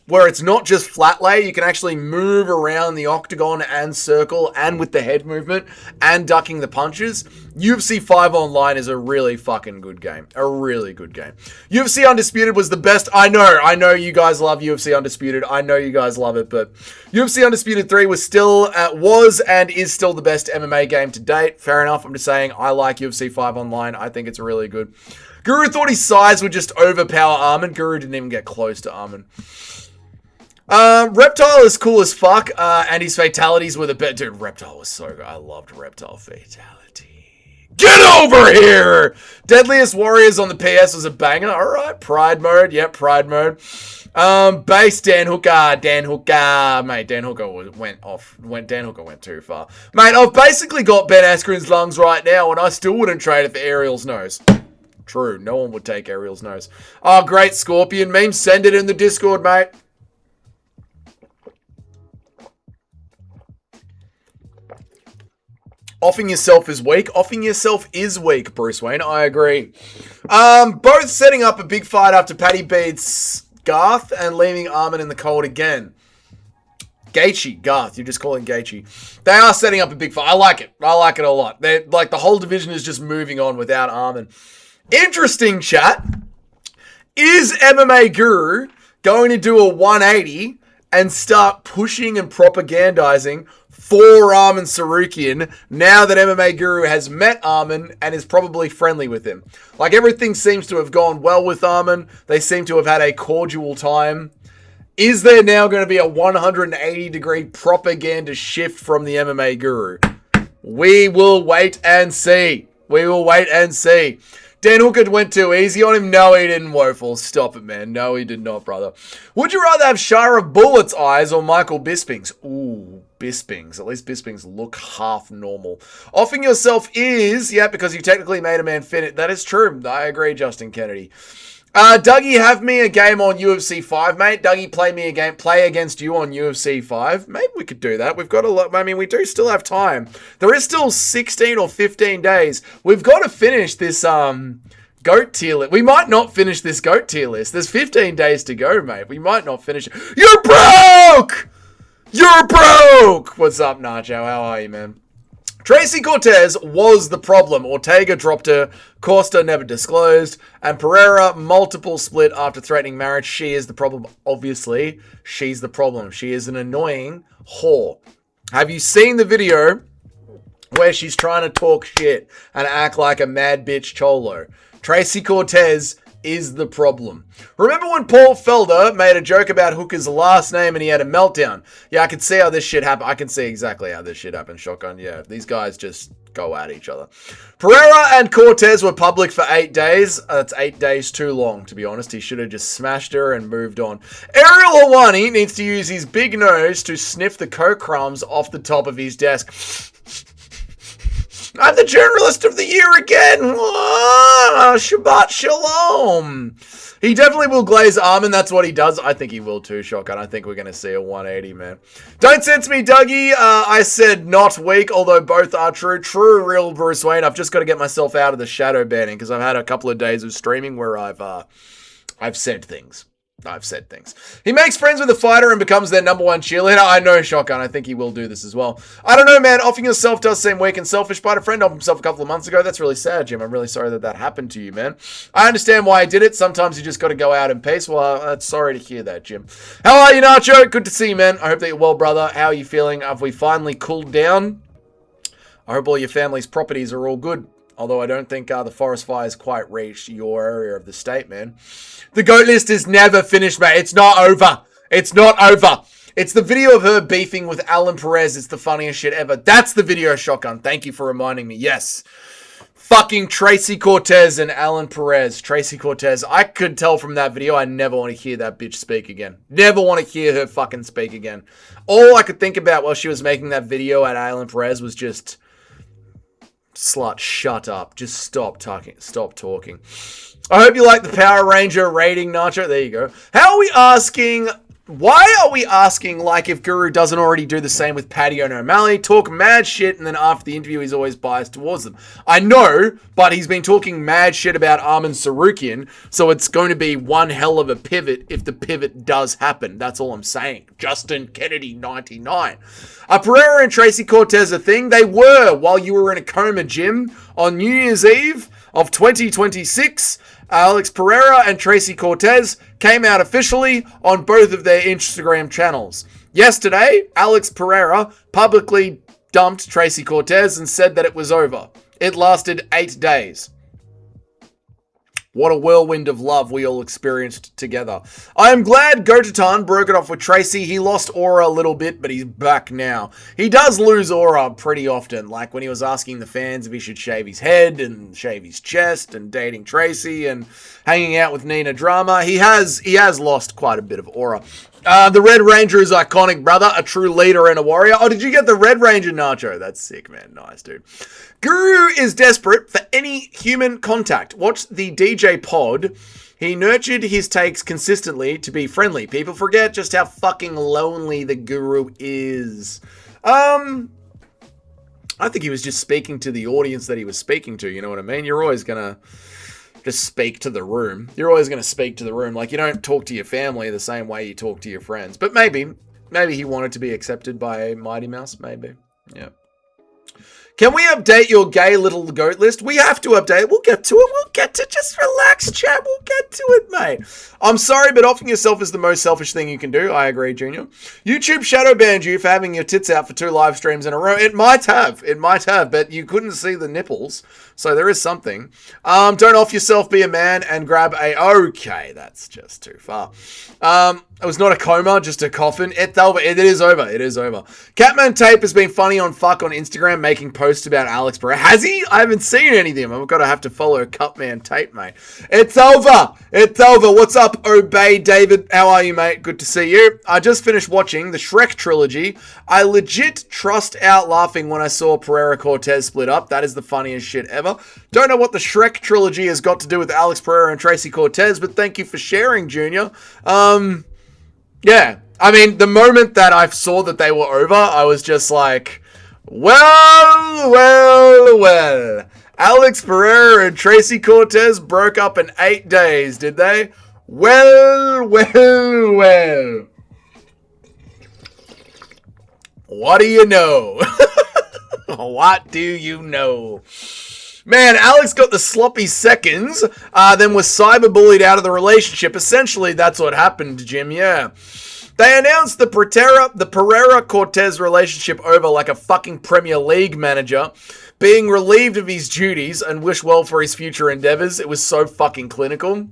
where it's not just flat lay, you can actually move around the octagon and circle and with the head movement and ducking the punches. UFC 5 Online is a really fucking good game. A really good game. UFC Undisputed was the best. I know you guys love UFC Undisputed. I know you guys love it, but UFC Undisputed 3 was and is still the best MMA game to date. Fair enough. I'm just saying I like UFC 5 Online. I think it's really good. Guru thought his size would just overpower Armin. Guru didn't even get close to Armin. Reptile is cool as fuck, and his fatalities were the best. Dude, Reptile was so good. I loved Reptile fatality. Get over here! Deadliest Warriors on the PS was a banger. Alright, Pride mode. Yep, Pride mode. Base Dan Hooker. Mate, Dan Hooker went off. Dan Hooker went too far. Mate, I've basically got Ben Askren's lungs right now, and I still wouldn't trade it for Ariel's nose. True, no one would take Ariel's nose. Oh, great Scorpion meme. Send it in the Discord, mate. Offing yourself is weak. Offing yourself is weak, Bruce Wayne. I agree. Both setting up a big fight after Paddy beats Garth and leaving Armin in the cold again. Garth. You're just calling Gaethje. They are setting up a big fight. I like it. I like it a lot. They're, the whole division is just moving on without Armin. Interesting chat. Is MMA Guru going to do a 180 and start pushing and propagandizing for Armin Sarukian now that MMA Guru has met Armin and is probably friendly with him? Everything seems to have gone well with Armin. They seem to have had a cordial time. Is there now going to be a 180-degree propaganda shift from the MMA Guru? We will wait and see. Dan Hooker went too easy on him. No, he didn't, Woeful. Stop it, man. No, he did not, brother. Would you rather have Shara Bullett's eyes or Michael Bisping's? Ooh, Bisping's. At least Bisping's look half normal. Offing yourself is, yeah, because you technically made a man fit it. That is true. I agree, Justin Kennedy. Dougie, have me a game on UFC 5, mate. Dougie, play against you on UFC 5. Maybe we could do that. We've got a lot. I mean, we do still have time. There is still 16 or 15 days. We've got to finish this GOAT tier list. We might not finish this GOAT tier list. There's 15 days to go, mate. We might not finish it. You're broke! You're broke! What's up, Nacho? How are you, man? Treacy Cortez was the problem. Ortega dropped her. Costa never disclosed. And Pereira, multiple split after threatening marriage. She is the problem. Obviously, she's the problem. She is an annoying whore. Have you seen the video where she's trying to talk shit and act like a mad bitch cholo? Treacy Cortez is the problem. Remember when Paul Felder made a joke about Hooker's last name and he had a meltdown? Yeah, I can see how this shit happened. I can see exactly how this shit happened, Shotgun. Yeah, these guys just go at each other. Pereira and Cortez were public for 8 days. That's 8 days too long, to be honest. He should have just smashed her and moved on. Ariel Helwani needs to use his big nose to sniff the coke crumbs off the top of his desk. I'm the journalist of the year again. Shabbat shalom. He definitely will glaze Armin. That's what he does. I think he will too, Shotgun. I think we're going to see a 180, man. Don't sense me, Dougie. I said not weak, although both are true. True, real Bruce Wayne. I've just got to get myself out of the shadow banning because I've had a couple of days of streaming where I've said things. I've said things. He makes friends with a fighter and becomes their number one cheerleader. I know, Shotgun. I think he will do this as well. I don't know, man. Offing yourself does seem weak and selfish, but a friend of himself a couple of months ago. That's really sad, Jim. I'm really sorry that that happened to you, man. I understand why he did it. Sometimes you just got to go out in peace. Well, sorry to hear that, Jim. How are you, Nacho? Good to see you, man. I hope that you're well, brother. How are you feeling? Have we finally cooled down? I hope all your family's properties are all good. Although I don't think the forest fires quite reached your area of the state, man. The GOAT list is never finished, mate. It's not over. It's not over. It's the video of her beefing with Alan Perez. It's the funniest shit ever. That's the video, Shotgun. Thank you for reminding me. Yes. Fucking Treacy Cortez and Alan Perez. Treacy Cortez. I could tell from that video I never want to hear that bitch speak again. Never want to hear her fucking speak again. All I could think about while she was making that video at Alan Perez was just... Slut, shut up. Just stop talking. Stop talking. I hope you like the Power Ranger rating, Nacho. There you go. How are we asking... Why are we asking, like, if Guru doesn't already do the same with Paddy and O'Malley? Talk mad shit, and then after the interview, he's always biased towards them. I know, but he's been talking mad shit about Armin Sarukian, so it's going to be one hell of a pivot if the pivot does happen. That's all I'm saying. Justin Kennedy, 99. Are Pereira and Treacy Cortez a thing? They were while you were in a coma, Jim. On New Year's Eve of 2026... Alex Pereira and Treacy Cortez came out officially on both of their Instagram channels. Yesterday, Alex Pereira publicly dumped Treacy Cortez and said that it was over. It lasted 8 days. What a whirlwind of love we all experienced together. I am glad Gotatan broke it off with Treacy. He lost aura a little bit, but he's back now. He does lose aura pretty often, like when he was asking the fans if he should shave his head and shave his chest and dating Treacy and hanging out with Nina Drama. He has lost quite a bit of aura. The Red Ranger is iconic, brother. A true leader and a warrior. Oh, did you get the Red Ranger, Nacho? That's sick, man. Nice, dude. Guru is desperate for any human contact. Watch the DJ pod. He nurtured his takes consistently to be friendly. People forget just how fucking lonely the Guru is. I think he was just speaking to the audience that he was speaking to. You know what I mean? You're always going to... just speak to the room. You're always going to speak to the room. Like, you don't talk to your family the same way you talk to your friends. But maybe he wanted to be accepted by Mighty Mouse. Maybe. Yeah. Can we update your gay little goat list? We have to update it. We'll get to it. We'll get to just relax, chat. We'll get to it, mate. I'm sorry, but offing yourself is the most selfish thing you can do. I agree, Junior. YouTube shadow banned you for having your tits out for 2 live streams in a row. It might have, but you couldn't see the nipples. So there is something. Don't off yourself, be a man, and grab a... Okay, that's just too far. It was not a coma, just a coffin. It's over. It is over. It is over. Catman Tape has been funny on fuck on Instagram, making posts about Alex Pereira. Has he? I haven't seen any of them. I've got to have to follow Cutman Tape, mate. It's over. It's over. What's up, Obey David? How are you, mate? Good to see you. I just finished watching the Shrek trilogy. I legit trust out laughing when I saw Pereira Cortez split up. That is the funniest shit ever. Don't know what the Shrek trilogy has got to do with Alex Pereira and Treacy Cortez, but thank you for sharing, Junior. Yeah, I mean, the moment that I saw that they were over, I was just like, well. Alex Pereira and Treacy Cortez broke up in 8 days, did they? Well. What do you know? What do you know? Man, Alex got the sloppy seconds, then was cyberbullied out of the relationship. Essentially, that's what happened, Jim, yeah. They announced the Pereira-Cortez relationship over like a fucking Premier League manager, being relieved of his duties and wish well for his future endeavors. It was so fucking clinical.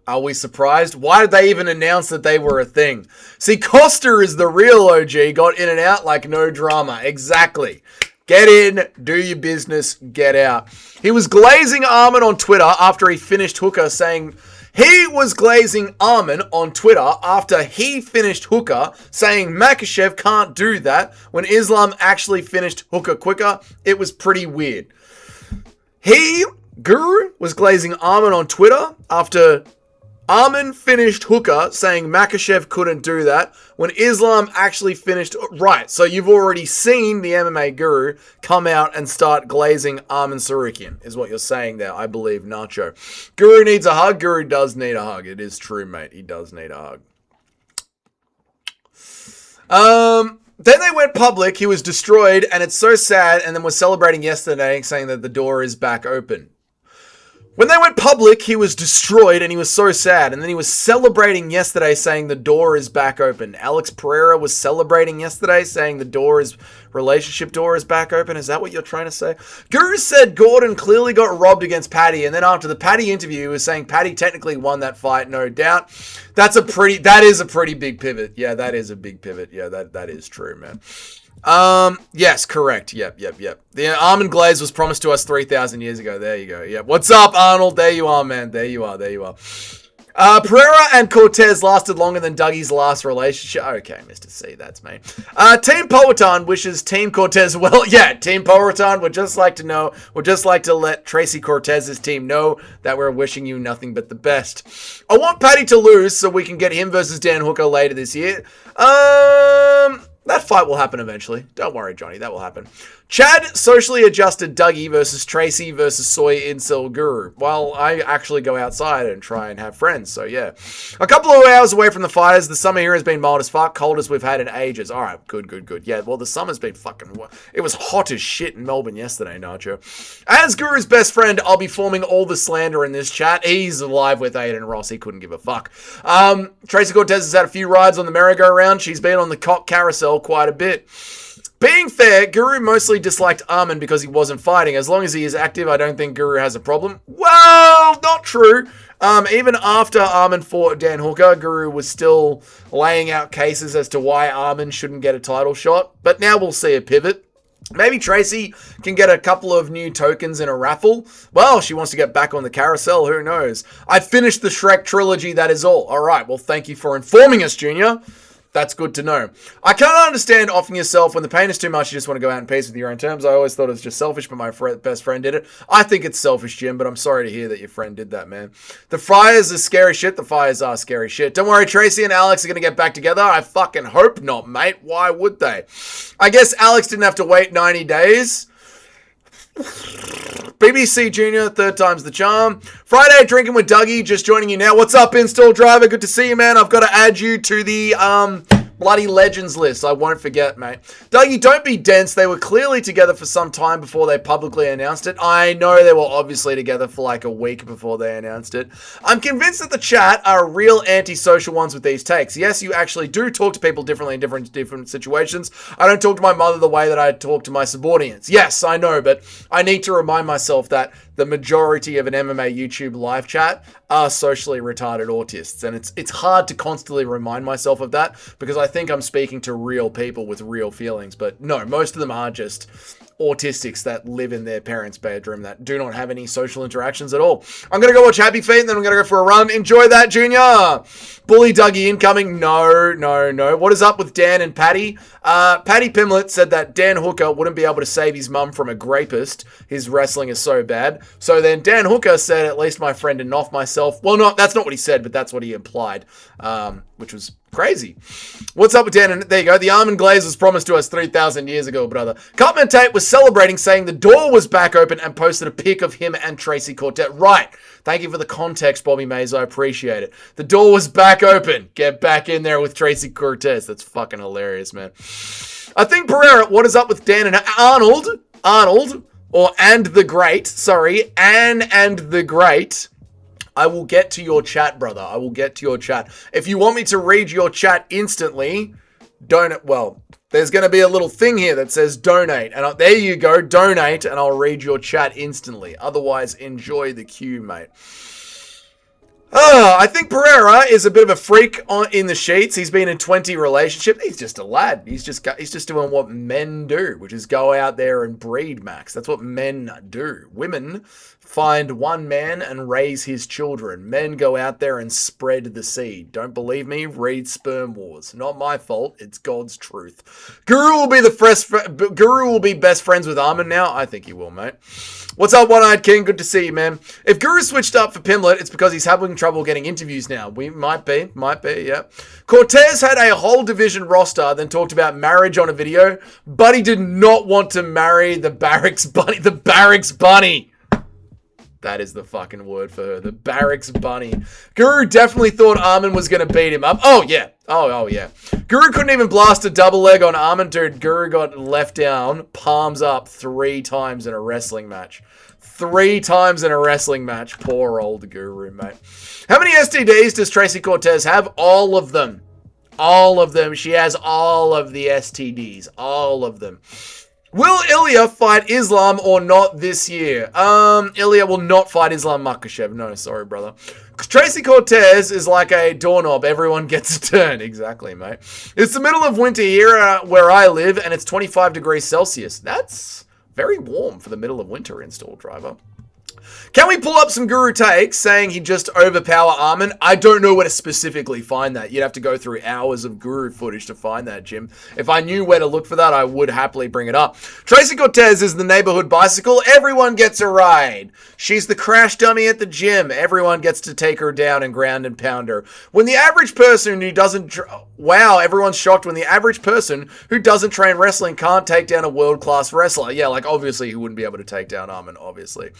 Are we surprised? Why did they even announce that they were a thing? See, Costa is the real OG, got in and out like no drama. Exactly. Get in, do your business, get out. He was glazing Armin on Twitter after he finished Hooker, saying Makachev can't do that when Islam actually finished Hooker quicker. It was pretty weird. Guru, was glazing Armin on Twitter after Armin finished Hooker, saying Makhachev couldn't do that, when Islam actually finished... Right, so you've already seen the MMA guru come out and start glazing Armin Tsarukyan, is what you're saying there, I believe, Nacho. Guru needs a hug. Guru does need a hug. It is true, mate. He does need a hug. Then they went public. He was destroyed, and it's so sad, and then was celebrating yesterday, saying that the door is back open. When they went public, he was destroyed and he was so sad. And then he was celebrating yesterday saying the door is back open. Alex Pereira was celebrating yesterday saying the relationship door is back open. Is that what you're trying to say? Guru said Gordon clearly got robbed against Paddy. And then after the Paddy interview, he was saying Paddy technically won that fight, no doubt. That is a pretty big pivot. Yeah, that is a big pivot. Yeah, that is true, man. Yes, correct. Yep. The Armin Glaze was promised to us 3,000 years ago. There you go. Yep. What's up, Arnold? There you are, man. There you are. Pereira and Cortez lasted longer than Dougie's last relationship. Okay, Mr. C, that's me. Team Powhatan wishes Team Cortez well. Yeah, Team Powhatan would just like to let Treacy Cortez's team know that we're wishing you nothing but the best. I want Paddy to lose so we can get him versus Dan Hooker later this year. That fight will happen eventually. Don't worry, Johnny. That will happen. Chad socially adjusted Dougie versus Treacy versus Soy Incel Guru. Well, I actually go outside and try and have friends, so yeah. A couple of hours away from the fighters. The summer here has been mild as fuck, coldest we've had in ages. All right, good. Yeah, well, the summer's been fucking... It was hot as shit in Melbourne yesterday, Nacho. As Guru's best friend, I'll be forming all the slander in this chat. He's alive with Adin Ross. He couldn't give a fuck. Treacy Cortez has had a few rides on the merry-go-round. She's been on the cock carousel quite a bit. Being fair, Guru mostly disliked Armin because he wasn't fighting. As long as he is active, I don't think Guru has a problem. Well, not true. Even after Armin fought Dan Hooker, Guru was still laying out cases as to why Armin shouldn't get a title shot. But now we'll see a pivot. Maybe Treacy can get a couple of new tokens in a raffle. Well, she wants to get back on the carousel. Who knows? I finished the Shrek trilogy, that is all. All right, well, thank you for informing us, Junior. That's good to know. I can't understand offing yourself when the pain is too much. You just want to go out in peace with your own terms. I always thought it was just selfish, but my best friend did it. I think it's selfish, Jim, but I'm sorry to hear that your friend did that, man. The fires are scary shit. The fires are scary shit. Don't worry, Treacy and Alex are going to get back together. I fucking hope not, mate. Why would they? I guess Alex didn't have to wait 90 days. BBC Junior, third time's the charm. Friday, drinking with Dougie, just joining you now. What's up, Install Driver? Good to see you, man. I've got to add you to the bloody legends list. I won't forget, mate. Dougie, don't be dense. They were clearly together for some time before they publicly announced it. I know they were obviously together for like a week before they announced it. I'm convinced that the chat are real antisocial ones with these takes. Yes, you actually do talk to people differently in different situations. I don't talk to my mother the way that I talk to my subordinates. Yes, I know, but I need to remind myself that the majority of an MMA YouTube live chat are socially retarded autists. And it's hard to constantly remind myself of that because I think I'm speaking to real people with real feelings. But no, most of them are just autistics that live in their parents' bedroom that do not have any social interactions at all. I'm going to go watch Happy Feet and then I'm going to go for a run. Enjoy that, Junior. Bully Dougie incoming. No. What is up with Dan and Paddy? Paddy Pimlet said that Dan Hooker wouldn't be able to save his mum from a grapist. His wrestling is so bad. So then Dan Hooker said, at least my friend didn't off myself. Well, that's not what he said, but that's what he implied, which was crazy. What's up with Dan? And there you go. The Armin Glaze was promised to us 3,000 years ago, brother. Cutman Tate was celebrating, saying the door was back open and posted a pic of him and Treacy Cortez. Right. Thank you for the context, Bobby Mays. I appreciate it. The door was back open. Get back in there with Treacy Cortez. That's fucking hilarious, man. I think Pereira, what is up with Dan and Arnold, or and the Great, sorry, Anne and the Great. I will get to your chat, brother. I will get to your chat. If you want me to read your chat instantly, there's going to be a little thing here that says donate. And there you go, donate, and I'll read your chat instantly. Otherwise, enjoy the queue, mate. I think Pereira is a bit of a freak in the sheets. He's been in 20 relationships. He's just a lad. He's just doing what men do, which is go out there and breed, Max. That's what men do. Women find one man and raise his children. Men go out there and spread the seed. Don't believe me? Read Sperm Wars. Not my fault. It's God's truth. Guru will be best friends with Armin now. I think he will, mate. What's up, One-Eyed King? Good to see you, man. If Guru switched up for Pimlet, it's because he's having trouble getting interviews now. We might be, yeah. Cortez had a whole division roster, then talked about marriage on a video, but he did not want to marry the Barracks Bunny. The Barracks Bunny. That is the fucking word for her. The Barracks Bunny. Guru definitely thought Armin was going to beat him up. Oh, yeah. Oh, yeah. Guru couldn't even blast a double leg on Armin. Dude, Guru got left down, palms up 3 times in a wrestling match. 3 times in a wrestling match. Poor old Guru, mate. How many STDs does Treacy Cortez have? All of them. All of them. She has all of the STDs. All of them. Will Ilya fight Islam or not this year? Ilya will not fight Islam Makhachev. No, sorry, brother. Treacy Cortez is like a doorknob. Everyone gets a turn. Exactly, mate. It's the middle of winter here where I live, and it's 25 degrees Celsius. That's very warm for the middle of winter, install driver. Can we pull up some Guru takes saying he'd just overpower Armin? I don't know where to specifically find that. You'd have to go through hours of Guru footage to find that, Jim. If I knew where to look for that, I would happily bring it up. Treacy Cortez is the neighborhood bicycle. Everyone gets a ride. She's the crash dummy at the gym. Everyone gets to take her down and ground and pound her. When the average person who doesn't... Wow, everyone's shocked when the average person who doesn't train wrestling can't take down a world-class wrestler. Yeah, like, obviously, he wouldn't be able to take down Armin, obviously.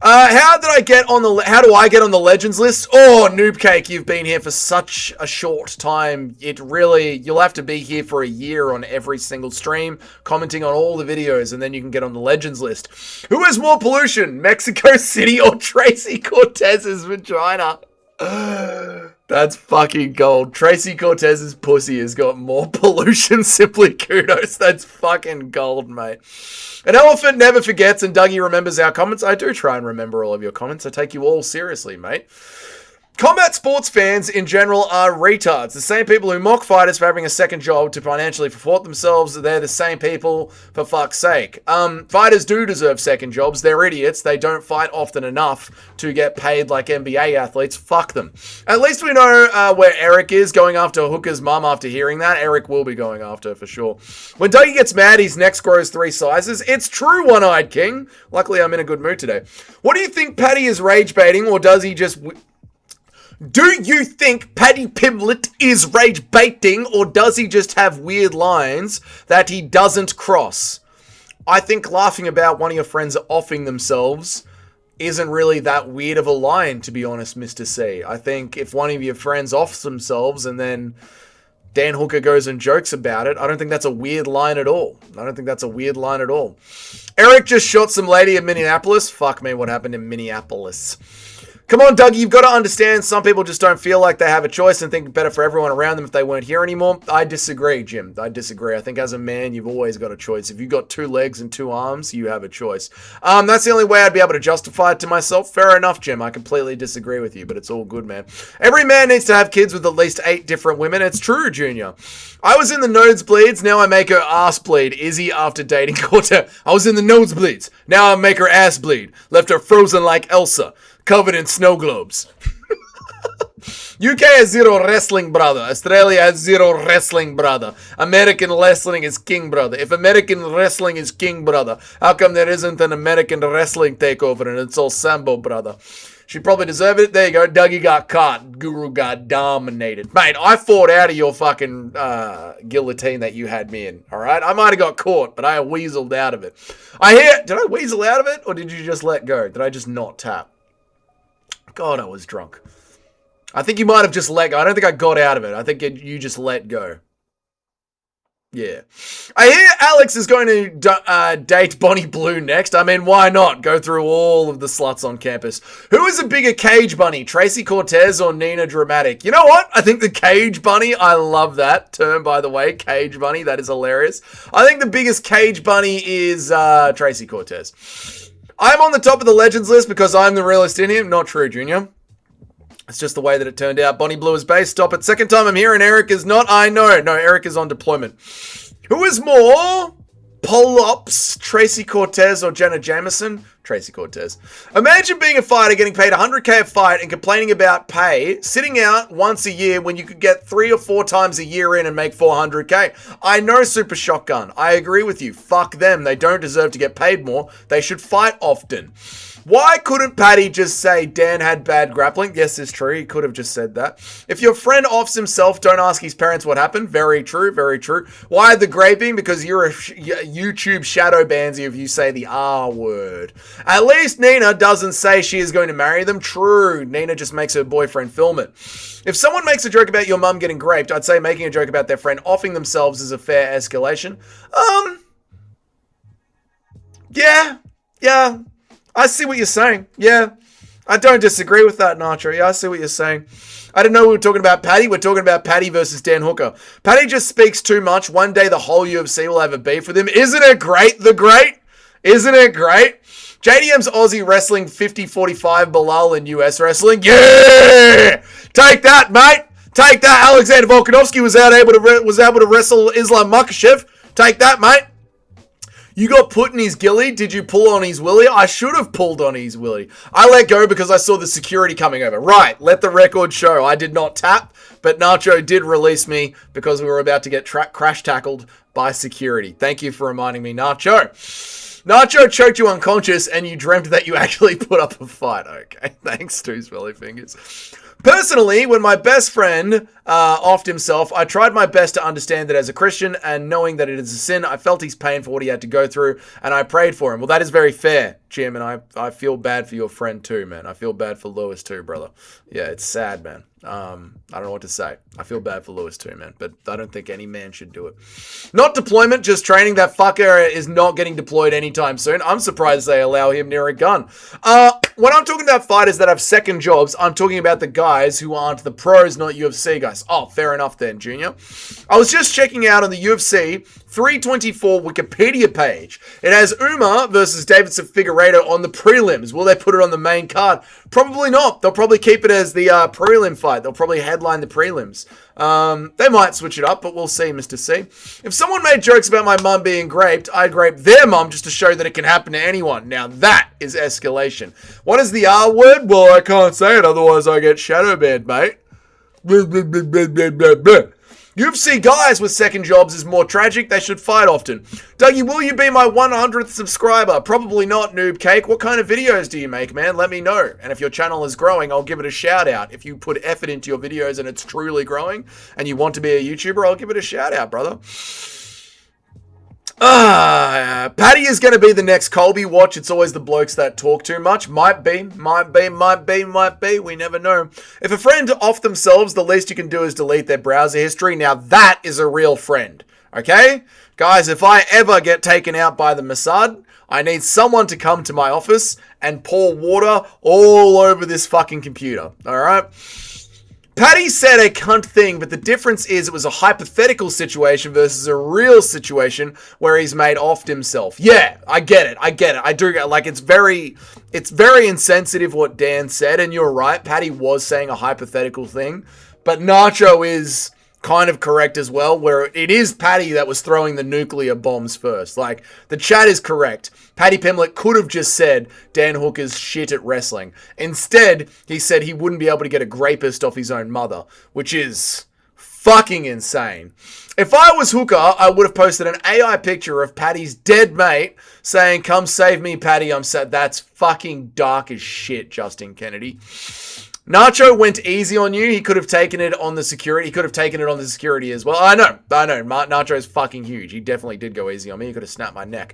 How do I get on the Legends list? Oh, Noob Cake, you've been here for such a short time. You'll have to be here for a year on every single stream, commenting on all the videos, and then you can get on the Legends list. Who has more pollution, Mexico City or Treacy Cortez's vagina? That's fucking gold. Treacy Cortez's pussy has got more pollution. Simply kudos. That's fucking gold, mate. An elephant never forgets, and Dougie remembers our comments. I do try and remember all of your comments. I take you all seriously, mate. Combat sports fans in general are retards. The same people who mock fighters for having a second job to financially support themselves, they're the same people, for fuck's sake. Fighters do deserve second jobs. They're idiots. They don't fight often enough to get paid like NBA athletes. Fuck them. At least we know where Eric is, going after Hooker's mum after hearing that. Eric will be going after her for sure. When Dougie gets mad, his neck grows 3 sizes. It's true, One-Eyed King. Luckily, I'm in a good mood today. What do you think Paddy is rage baiting, or does he just... Do you think Paddy Pimblett is rage baiting, or does he just have weird lines that he doesn't cross? I think laughing about one of your friends offing themselves isn't really that weird of a line, to be honest, Mr. C. I think if one of your friends offs themselves and then Dan Hooker goes and jokes about it, I don't think that's a weird line at all. Eric just shot some lady in Minneapolis. Fuck me, what happened in Minneapolis? Come on, Dougie, you've got to understand some people just don't feel like they have a choice and think better for everyone around them if they weren't here anymore. I disagree, Jim. I disagree. I think as a man, you've always got a choice. If you've got 2 legs and 2 arms, you have a choice. That's the only way I'd be able to justify it to myself. Fair enough, Jim. I completely disagree with you, but it's all good, man. Every man needs to have kids with at least 8 different women. It's true, Junior. I was in the nosebleeds. Now I make her ass bleed. Izzy after dating Cortez. I was in the nosebleeds. Now I make her ass bleed. Left her frozen like Elsa. Covered in snow globes. UK has 0 wrestling, brother. Australia has 0 wrestling, brother. American wrestling is king, brother. If American wrestling is king, brother, how come there isn't an American wrestling takeover and it's all Sambo, brother? She probably deserved it. There you go. Dougie got caught. Guru got dominated. Mate, I fought out of your fucking guillotine that you had me in, all right? I might have got caught, but I weaseled out of it. Did I weasel out of it, or did you just let go? Did I just not tap? God, I was drunk. I think you might have just let go. I don't think I got out of it. I think you just let go. Yeah. I hear Alex is going to date Bonnie Blue next. I mean, why not? Go through all of the sluts on campus. Who is a bigger cage bunny, Treacy Cortez or Nina Dramatic? You know what? I think the cage bunny, I love that term, by the way. Cage bunny, that is hilarious. I think the biggest cage bunny is Treacy Cortez. I'm on the top of the Legends list because I'm the realist in him. Not true, Junior. It's just the way that it turned out. Bonnie Blue is base. Stop it. Second time I'm here and Eric is not. I know. No, Eric is on deployment. Who is more? Polops, Treacy Cortez or Jenna Jameson? Tracy Cortez. Imagine being a fighter, getting paid 100K a fight and complaining about pay, sitting out once a year when you could get 3 or 4 times a year in and make 400K. I know, Super Shotgun. I agree with you. Fuck them. They don't deserve to get paid more. They should fight often. Why couldn't Paddy just say Dan had bad grappling? Yes, it's true. He could have just said that. If your friend offs himself, don't ask his parents what happened. Very true, very true. Why the graping? Because you're a YouTube shadow bansy if you say the R word. At least Nina doesn't say she is going to marry them. True. Nina just makes her boyfriend film it. If someone makes a joke about your mum getting raped, I'd say making a joke about their friend offing themselves is a fair escalation. Yeah. I see what you're saying. Yeah. I don't disagree with that, Nacho. Yeah, I see what you're saying. I didn't know we were talking about Paddy. We're talking about Paddy versus Dan Hooker. Paddy just speaks too much. One day the whole UFC will have a beef with him. Isn't it great? The great? Isn't it great? JDM's Aussie wrestling 50-45 Bilal in US wrestling. Yeah! Take that, mate. Take that. Alexander Volkanovski was able to wrestle Islam Makhachev. Take that, mate. You got put in his gilly. Did you pull on his willy? I should have pulled on his willy. I let go because I saw the security coming over. Right, let the record show. I did not tap, but Nacho did release me because we were about to get crash tackled by security. Thank you for reminding me, Nacho. Nacho choked you unconscious and you dreamt that you actually put up a fight. Okay, thanks, two smelly fingers. Personally, when my best friend offed himself, I tried my best to understand that as a Christian, and knowing that it is a sin, I felt his pain for what he had to go through, and I prayed for him. Well, that is very fair, Jim, and I feel bad for your friend too, man. I feel bad for Lewis too, brother. Yeah, it's sad, man. I don't know what to say. I feel bad for Lewis too, man, but I don't think any man should do it. Not deployment, just training. That fucker is not getting deployed anytime soon. I'm surprised they allow him near a gun. When I'm talking about fighters that have second jobs, I'm talking about the guys who aren't the pros, not UFC guys. Oh, fair enough then, Junior. I was just checking out on the UFC 324 Wikipedia page. It has Umar versus Davidson Figueiredo on the prelims. Will they put it on the main card? Probably not. They'll probably keep it as the prelim fight. They'll probably headline the prelims. They might switch it up, but we'll see, Mr. C. If someone made jokes about my mum being raped, I'd rape their mum just to show that it can happen to anyone. Now that is escalation. What is the R word? Well, I can't say it, otherwise I get shadow banned, mate. UFC guys with second jobs is more tragic. They should fight often. Dougie, will you be my 100th subscriber? Probably not, Noob Cake. What kind of videos do you make, man? Let me know. And if your channel is growing, I'll give it a shout out. If you put effort into your videos and it's truly growing and you want to be a YouTuber, I'll give it a shout out, brother. Paddy is going to be the next Colby. Watch, it's always the blokes that talk too much. Might be. We never know. If a friend off themselves, the least you can do is delete their browser history. Now that is a real friend. Okay? Guys, if I ever get taken out by the Mossad, I need someone to come to my office and pour water all over this fucking computer. Alright? Paddy said a cunt thing, but the difference is it was a hypothetical situation versus a real situation where he's made offed himself. Yeah, I get it. I do get, like, it's very insensitive what Dan said, and you're right. Paddy was saying a hypothetical thing, but Nacho is kind of correct as well, where it is Paddy that was throwing the nuclear bombs first. Like, the chat is correct. Paddy Pimlet could have just said Dan Hooker's shit at wrestling. Instead, he said he wouldn't be able to get a grapist off his own mother, which is fucking insane. If I was Hooker, I would have posted an AI picture of Paddy's dead mate saying, "Come save me, Paddy, I'm sad." That's fucking dark as shit, Justin Kennedy. Nacho went easy on you. He could have taken it on the security. He could have taken it on the security as well. I know. Nacho's fucking huge. He definitely did go easy on me. He could have snapped my neck.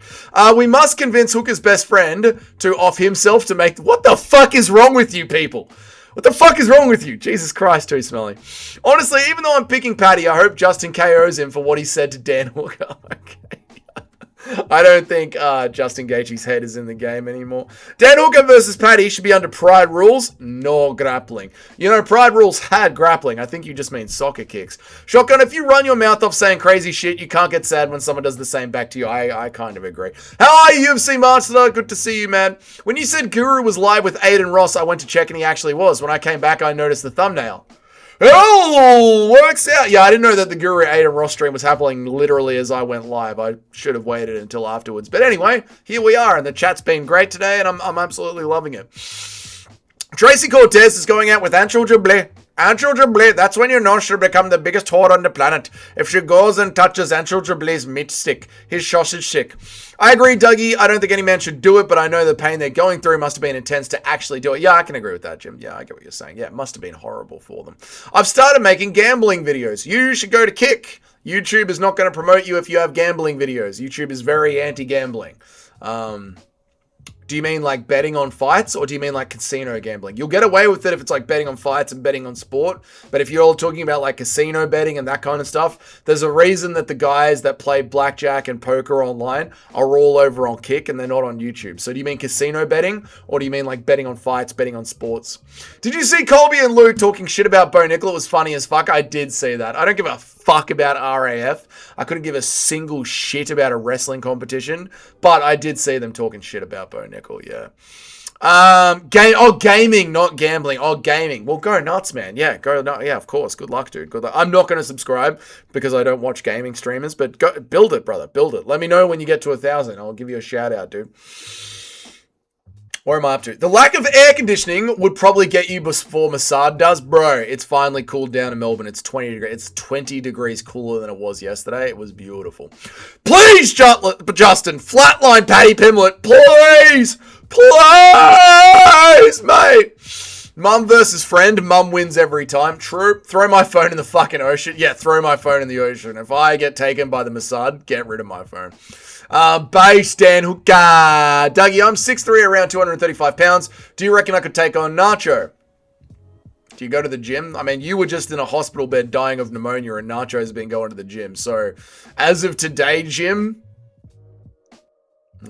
We must convince Hooker's best friend to off himself to make... What the fuck is wrong with you people? What the fuck is wrong with you? Jesus Christ, too smelly. Honestly, even though I'm picking Paddy, I hope Justin KOs him for what he said to Dan Hooker. Okay. I don't think Justin Gaethje's head is in the game anymore. Dan Hooker versus Paddy should be under Pride rules, no grappling. You know, Pride rules had grappling. I think you just mean soccer kicks. Shotgun, if you run your mouth off saying crazy shit, you can't get sad when someone does the same back to you. I kind of agree. How are you, UFC Master? Good to see you, man. When you said Guru was live with Adin Ross, I went to check and he actually was. When I came back, I noticed the thumbnail. Oh, works out. Yeah, I didn't know that the Guru Adin Ross stream was happening literally as I went live. I should have waited until afterwards. But anyway, here we are, and the chat's been great today, and I'm absolutely loving it. Treacy Cortez is going out with Anchel Jablé. Anchel Jablé, that's when your nose should become the biggest whore on the planet. If she goes and touches Anchel Jablé's meat stick, his sausage stick. I agree, Dougie. I don't think any man should do it, but I know the pain they're going through must have been intense to actually do it. Yeah, I can agree with that, Jim. Yeah, I get what you're saying. Yeah, it must have been horrible for them. I've started making gambling videos. You should go to Kick. YouTube is not going to promote you if you have gambling videos. YouTube is very anti-gambling. Do you mean like betting on fights, or do you mean like casino gambling? You'll get away with it if it's like betting on fights and betting on sport. But if you're all talking about like casino betting and that kind of stuff, there's a reason that the guys that play blackjack and poker online are all over on Kick and they're not on YouTube. So do you mean casino betting, or do you mean like betting on fights, betting on sports? Did you see Colby and Lou talking shit about Bo Nickel? It was funny as fuck. I did see that. I don't give a fuck about RAF. I couldn't give a single shit about a wrestling competition, but I did see them talking shit about Bo Nickel, yeah. Gaming, not gambling. Oh, gaming. Well, go nuts, man. Yeah, go nuts. Yeah, of course. Good luck, dude. Good luck. I'm not going to subscribe because I don't watch gaming streamers, but go build it, brother. Build it. Let me know when you get to 1,000. I'll give you a shout out, dude. Where am I up to? The lack of air conditioning would probably get you before Mossad does. Bro, it's finally cooled down in Melbourne. It's 20 degrees. It's 20 degrees cooler than it was yesterday. It was beautiful. Please, Justin, flatline Paddy Pimblett. Please. Please, mate. Mum versus friend. Mum wins every time. True. Throw my phone in the fucking ocean. Yeah, throw my phone in the ocean. If I get taken by the Mossad, get rid of my phone. Base Dan Hookah. Dougie, I'm 6'3", around 235 pounds. Do you reckon I could take on Nacho? Do you go to the gym? I mean, you were just in a hospital bed dying of pneumonia, and Nacho's been going to the gym. So, as of today, Jim,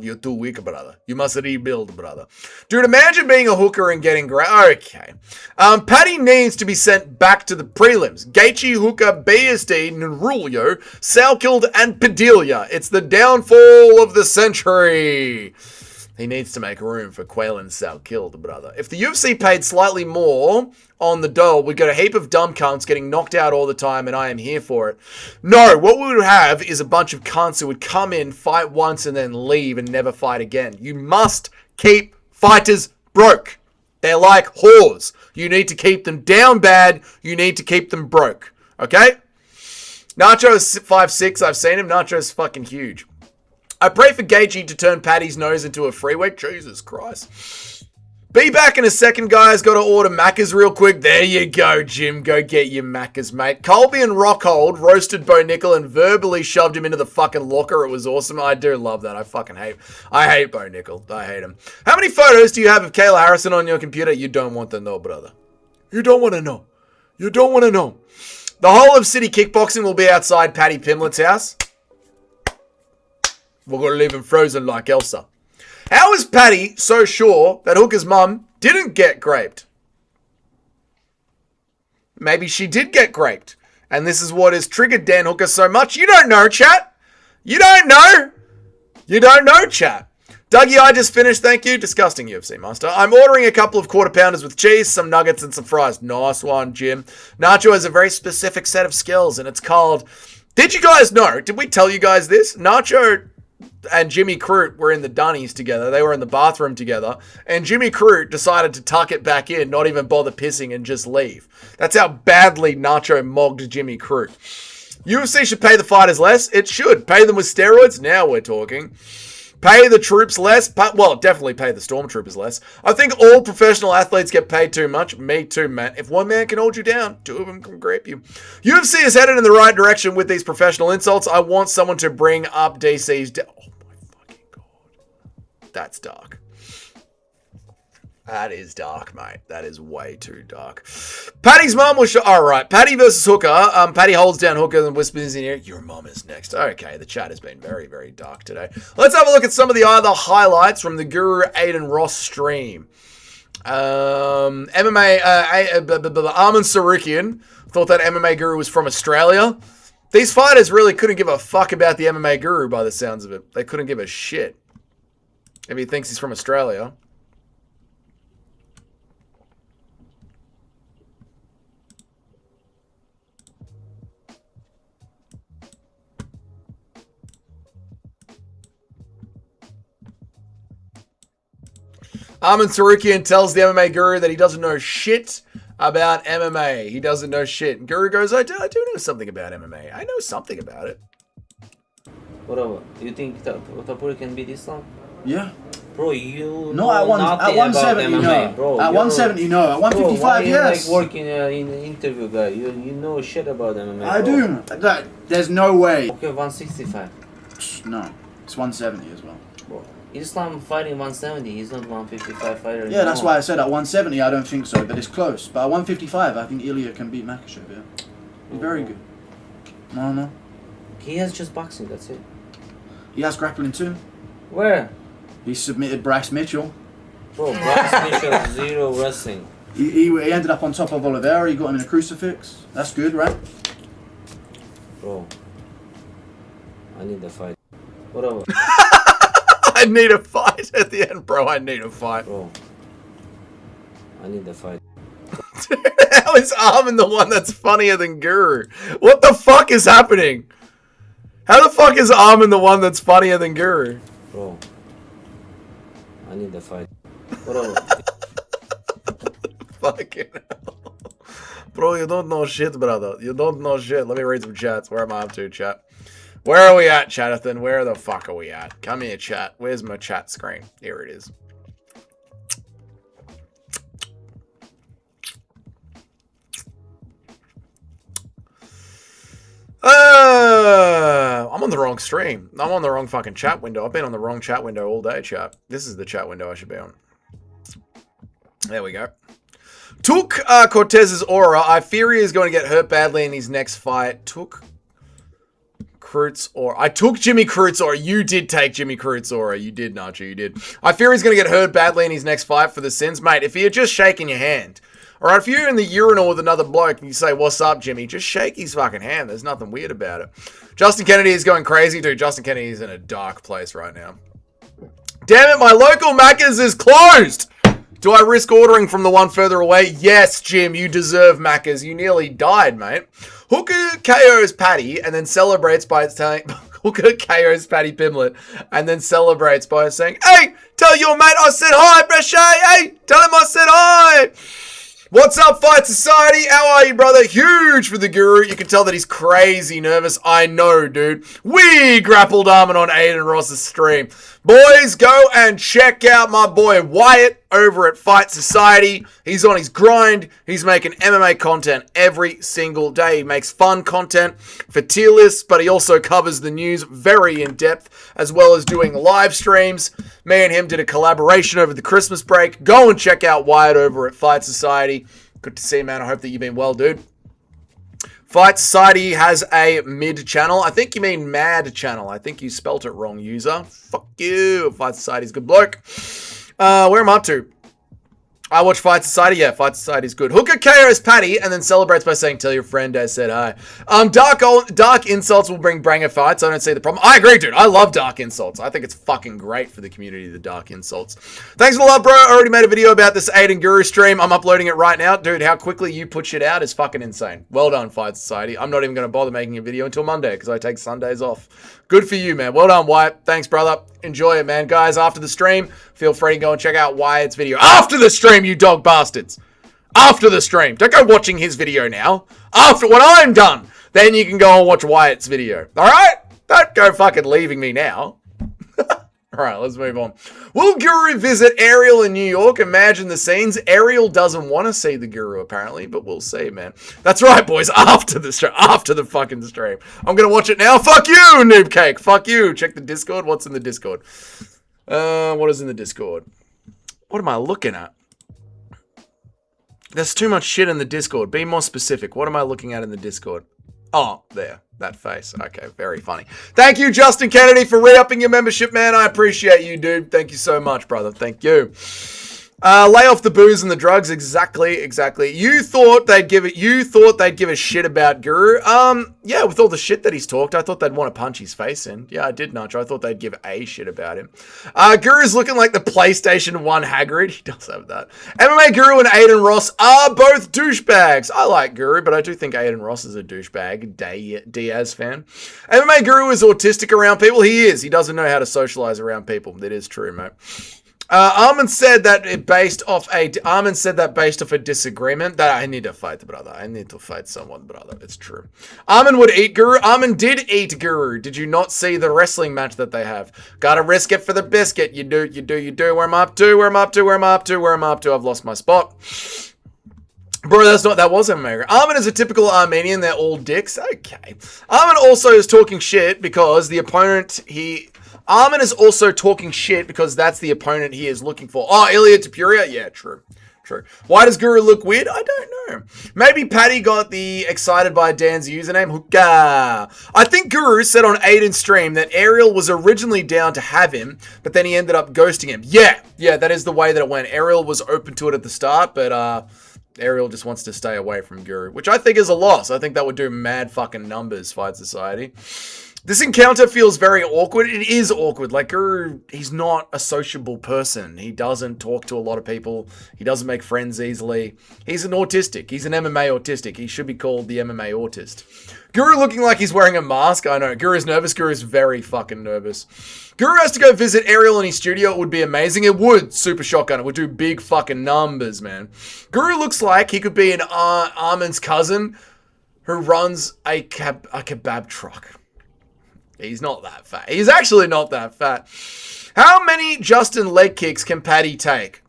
you're too weak, brother. You must rebuild, brother. Dude, imagine being a hooker and getting great. Okay. Paddy needs to be sent back to the prelims. Gaethje, Hooker, BSD, Nrulio, Salkild, and Padilla. It's the downfall of the century. He needs to make room for Quaylen Salkild, brother. If the UFC paid slightly more on the dole, we'd get a heap of dumb cunts getting knocked out all the time, and I am here for it. No, what we would have is a bunch of cunts who would come in, fight once, and then leave and never fight again. You must keep fighters broke. They're like whores. You need to keep them down bad. You need to keep them broke. Okay? Nacho is 5'6". I've seen him. Nacho's fucking huge. I pray for Gaethje to turn Paddy's nose into a freeway. Jesus Christ. Be back in a second, guys. Got to order Macca's real quick. There you go, Jim. Go get your Macca's, mate. Colby and Rockhold roasted Bo Nickel and verbally shoved him into the fucking locker. It was awesome. I do love that. I hate Bo Nickel. I hate him. How many photos do you have of Kayla Harrison on your computer? You don't want to know, brother. You don't want to know. You don't want to know. The whole of City Kickboxing will be outside Paddy Pimblett's house. We're going to leave him frozen like Elsa. How is Paddy so sure that Hooker's mum didn't get raped? Maybe she did get raped. And this is what has triggered Dan Hooker so much. You don't know, chat. You don't know. You don't know, chat. Dougie, I just finished. Thank you. Disgusting UFC master. I'm ordering a couple of quarter pounders with cheese, some nuggets, and some fries. Nice one, Jim. Nacho has a very specific set of skills, and it's called... Did you guys know? Did we tell you guys this? Nacho and Jimmy Crute were in the dunnies together. They were in the bathroom together. And Jimmy Crute decided to tuck it back in, not even bother pissing, and just leave. That's how badly Nacho mogged Jimmy Crute. UFC should pay the fighters less. It should. Pay them with steroids. Now we're talking. Pay the troops less. Well, definitely pay the stormtroopers less. I think all professional athletes get paid too much. Me too, man. If one man can hold you down, two of them can grape you. UFC is headed in the right direction with these professional insults. I want someone to bring up DC's... Oh my fucking God. That's dark. That is dark, mate. That is way too dark. Paddy's mum was... All right. Paddy versus Hooker. Paddy holds down Hooker and whispers in here, your mum is next. Okay, the chat has been very, very dark today. Let's have a look at some of the other highlights from the Guru Adin Ross stream. MMA... Armin Sarukian thought that MMA Guru was from Australia. These fighters really couldn't give a fuck about the MMA Guru by the sounds of it. They couldn't give a shit. If he thinks he's from Australia... Armin Sarukian tells the MMA guru that he doesn't know shit about MMA. He doesn't know shit. And Guru goes, I do know something about MMA. I know something about it. Whatever. You think Tapuri can beat Islam? Yeah. Bro, you no, at 170, no. Bro, at 170, no. At 155, bro, yes. Like working in an interview, guy. You know shit about MMA. I do. There's no way. Okay, 165. No, it's 170 as well. Bro, Islam fighting 170. He's not 155 fighter. Yeah, that's why I said at 170 I don't think so, but it's close. But at 155, I think Ilya can beat Makhachev. Yeah, he's very good. No. He has just boxing. That's it. He has grappling too. Where? He submitted Bryce Mitchell. Bro, Bryce Mitchell, 0 wrestling. He ended up on top of Oliveira. He got him in a crucifix. That's good, right? Bro, I need the fight. Whatever. I need a fight at the end, bro. I need a fight. Bro, I need the fight. How is Armin the one that's funnier than Guru? What the fuck is happening? How the fuck is Armin the one that's funnier than Guru? Bro, I need the fight. Whatever. Fucking hell. Bro, you don't know shit, brother. You don't know shit. Let me read some chats. Where am I up to, chat? Where are we at, Chatathan? Where the fuck are we at? Come here, chat. Where's my chat screen? Here it is. I'm on the wrong stream. I'm on the wrong fucking chat window. I've been on the wrong chat window all day, chat. This is the chat window I should be on. There we go. Took Cortez's aura. I fear he is going to get hurt badly in his next fight. Took Crut's aura. I took Jimmy Crut's aura. You did take Jimmy Crut's aura. You did, Nacho. You did. I fear he's going to get hurt badly in his next fight for the sins. Mate, if you're just shaking your hand, all right, if you're in the urinal with another bloke and you say, what's up, Jimmy? Just shake his fucking hand. There's nothing weird about it. Justin Kennedy is going crazy. Dude, Justin Kennedy is in a dark place right now. Damn it, my local Macca's is closed. Do I risk ordering from the one further away? Yes, Jim, you deserve Macca's. You nearly died, mate. Hooker KO's Patty and then celebrates by telling... Hooker KO's Patty Pimlet and then celebrates by saying, hey, tell your mate I said hi, Brescia. Hey, tell him I said hi. What's up, Fight Society? How are you, brother? Huge for the Guru. You can tell that he's crazy nervous. I know, dude. We grappled Armin on Adin Ross's stream. Boys, go and check out my boy Wyatt over at Fight Society. He's on his grind. He's making MMA content every single day. He makes fun content for tier lists, but he also covers the news very in depth, as well as doing live streams. Me and him did a collaboration over the Christmas break. Go and check out Wyatt over at Fight Society. Good to see you, man. I hope that you've been well, dude. Fight Society has a mid channel. I think you mean mad channel. I think you spelt it wrong, user. Fuck you. Fight Society's a good bloke. Where am I up to? I watch Fight Society. Yeah, Fight Society's good. Hooker KO's Patty and then celebrates by saying, tell your friend I said hi. Dark insults will bring banger fights. I don't see the problem. I agree, dude. I love dark insults. I think it's fucking great for the community, the dark insults. Thanks for the love, bro. I already made a video about this Adin Guru stream. I'm uploading it right now. Dude, how quickly you put shit out is fucking insane. Well done, Fight Society. I'm not even going to bother making a video until Monday because I take Sundays off. Good for you, man. Well done, Wyatt. Thanks, brother. Enjoy it, man. Guys, after the stream, feel free to go and check out Wyatt's video. After the stream, you dog bastards. After the stream. Don't go watching his video now. After when I'm done, then you can go and watch Wyatt's video. All right? Don't go fucking leaving me now. All right, let's move on. Will Guru visit Ariel in New York? Imagine the scenes. Ariel doesn't want to see the Guru, apparently, but we'll see, man. That's right, boys. After the stream. After the fucking stream. I'm going to watch it now. Fuck you, Noob Cake. Fuck you. Check the Discord. What's in the Discord? What is in the Discord? What am I looking at? There's too much shit in the Discord. Be more specific. What am I looking at in the Discord? Oh, there. That face. Okay, very funny. Thank you, Justin Kennedy, for re-upping your membership, man. I appreciate you, dude. Thank you so much, brother. Thank you. Lay off the booze and the drugs. Exactly. You thought they'd give a shit about Guru. Yeah, with all the shit that he's talked, I thought they'd want to punch his face in. Yeah, I did, Nacho. I thought they'd give a shit about him. Guru's looking like the PlayStation 1 Hagrid. He does have that. MMA Guru and Adin Ross are both douchebags. I like Guru, but I do think Adin Ross is a douchebag. Diaz fan. MMA Guru is autistic around people. He is. He doesn't know how to socialize around people. That is true, mate. Armin said that based off a disagreement that I need to fight the brother. I need to fight someone, brother. It's true. Armin would eat Guru. Armin did eat Guru. Did you not see the wrestling match that they have? Gotta risk it for the biscuit. You do. Where am I up to? I've lost my spot. Bro, that was MMA. Armin is a typical Armenian. They're all dicks. Okay. Armin also is talking shit because the opponent Armin is also talking shit because that's the opponent he is looking for. Oh, Ilya Tapuria? Yeah, true. Why does Guru look weird? I don't know. Maybe Patty got excited by Dan's username. Hookah. I think Guru said on Adin's stream that Ariel was originally down to have him, but then he ended up ghosting him. Yeah, that is the way that it went. Ariel was open to it at the start, but Ariel just wants to stay away from Guru, which I think is a loss. I think that would do mad fucking numbers, Fight Society. This encounter feels very awkward. It is awkward. Like, Guru, he's not a sociable person. He doesn't talk to a lot of people. He doesn't make friends easily. He's an autistic. He's an MMA autistic. He should be called the MMA autist. Guru looking like he's wearing a mask. I know. Guru's nervous. Guru's very fucking nervous. Guru has to go visit Ariel in his studio. It would be amazing. It would. Super Shotgun. It would do big fucking numbers, man. Guru looks like he could be an Armin's cousin who runs a kebab truck. He's not that fat. He's actually not that fat. How many Justin leg kicks can Paddy take?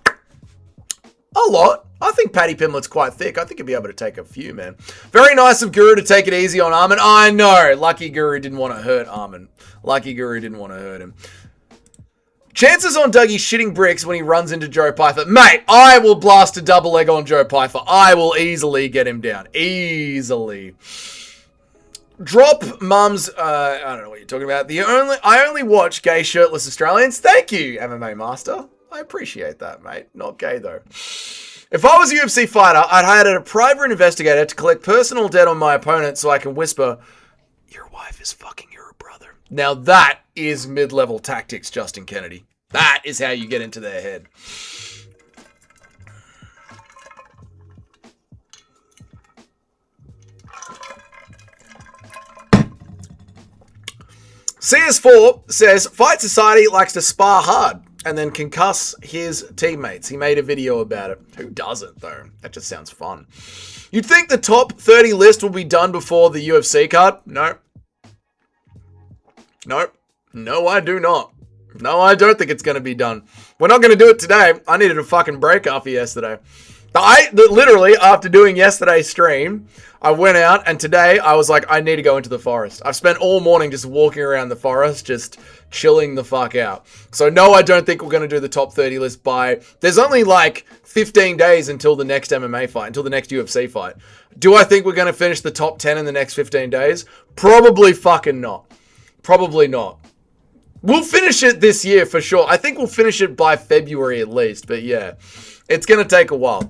A lot. I think Paddy Pimlet's quite thick. I think he'd be able to take a few, man. Very nice of Guru to take it easy on Armin. I know. Lucky Guru didn't want to hurt Armin. Lucky Guru didn't want to hurt him. Chances on Dougie shitting bricks when he runs into Joe Pyfer. Mate, I will blast a double leg on Joe Pyfer. I will easily get him down. Easily. Drop Mum's, I don't know what you're talking about. I only watch gay shirtless Australians. Thank you, MMA Master. I appreciate that, mate. Not gay, though. If I was a UFC fighter, I'd hire a private investigator to collect personal debt on my opponent so I can whisper, your wife is fucking your brother. Now that is mid-level tactics, Justin Kennedy. That is how you get into their head. CS4 says, Fight Society likes to spar hard and then concuss his teammates. He made a video about it. Who doesn't, though? That just sounds fun. You'd think the top 30 list will be done before the UFC card? No. No, I do not. No, I don't think it's going to be done. We're not going to do it today. I needed a fucking break after yesterday. Literally, after doing yesterday's stream, I went out, and today I was like, I need to go into the forest. I've spent all morning just walking around the forest, just chilling the fuck out. So no, I don't think we're going to do the top 30 list there's only like 15 days until the next MMA fight, until the next UFC fight. Do I think we're going to finish the top 10 in the next 15 days? Probably fucking not. Probably not. We'll finish it this year for sure. I think we'll finish it by February at least, but yeah, it's going to take a while.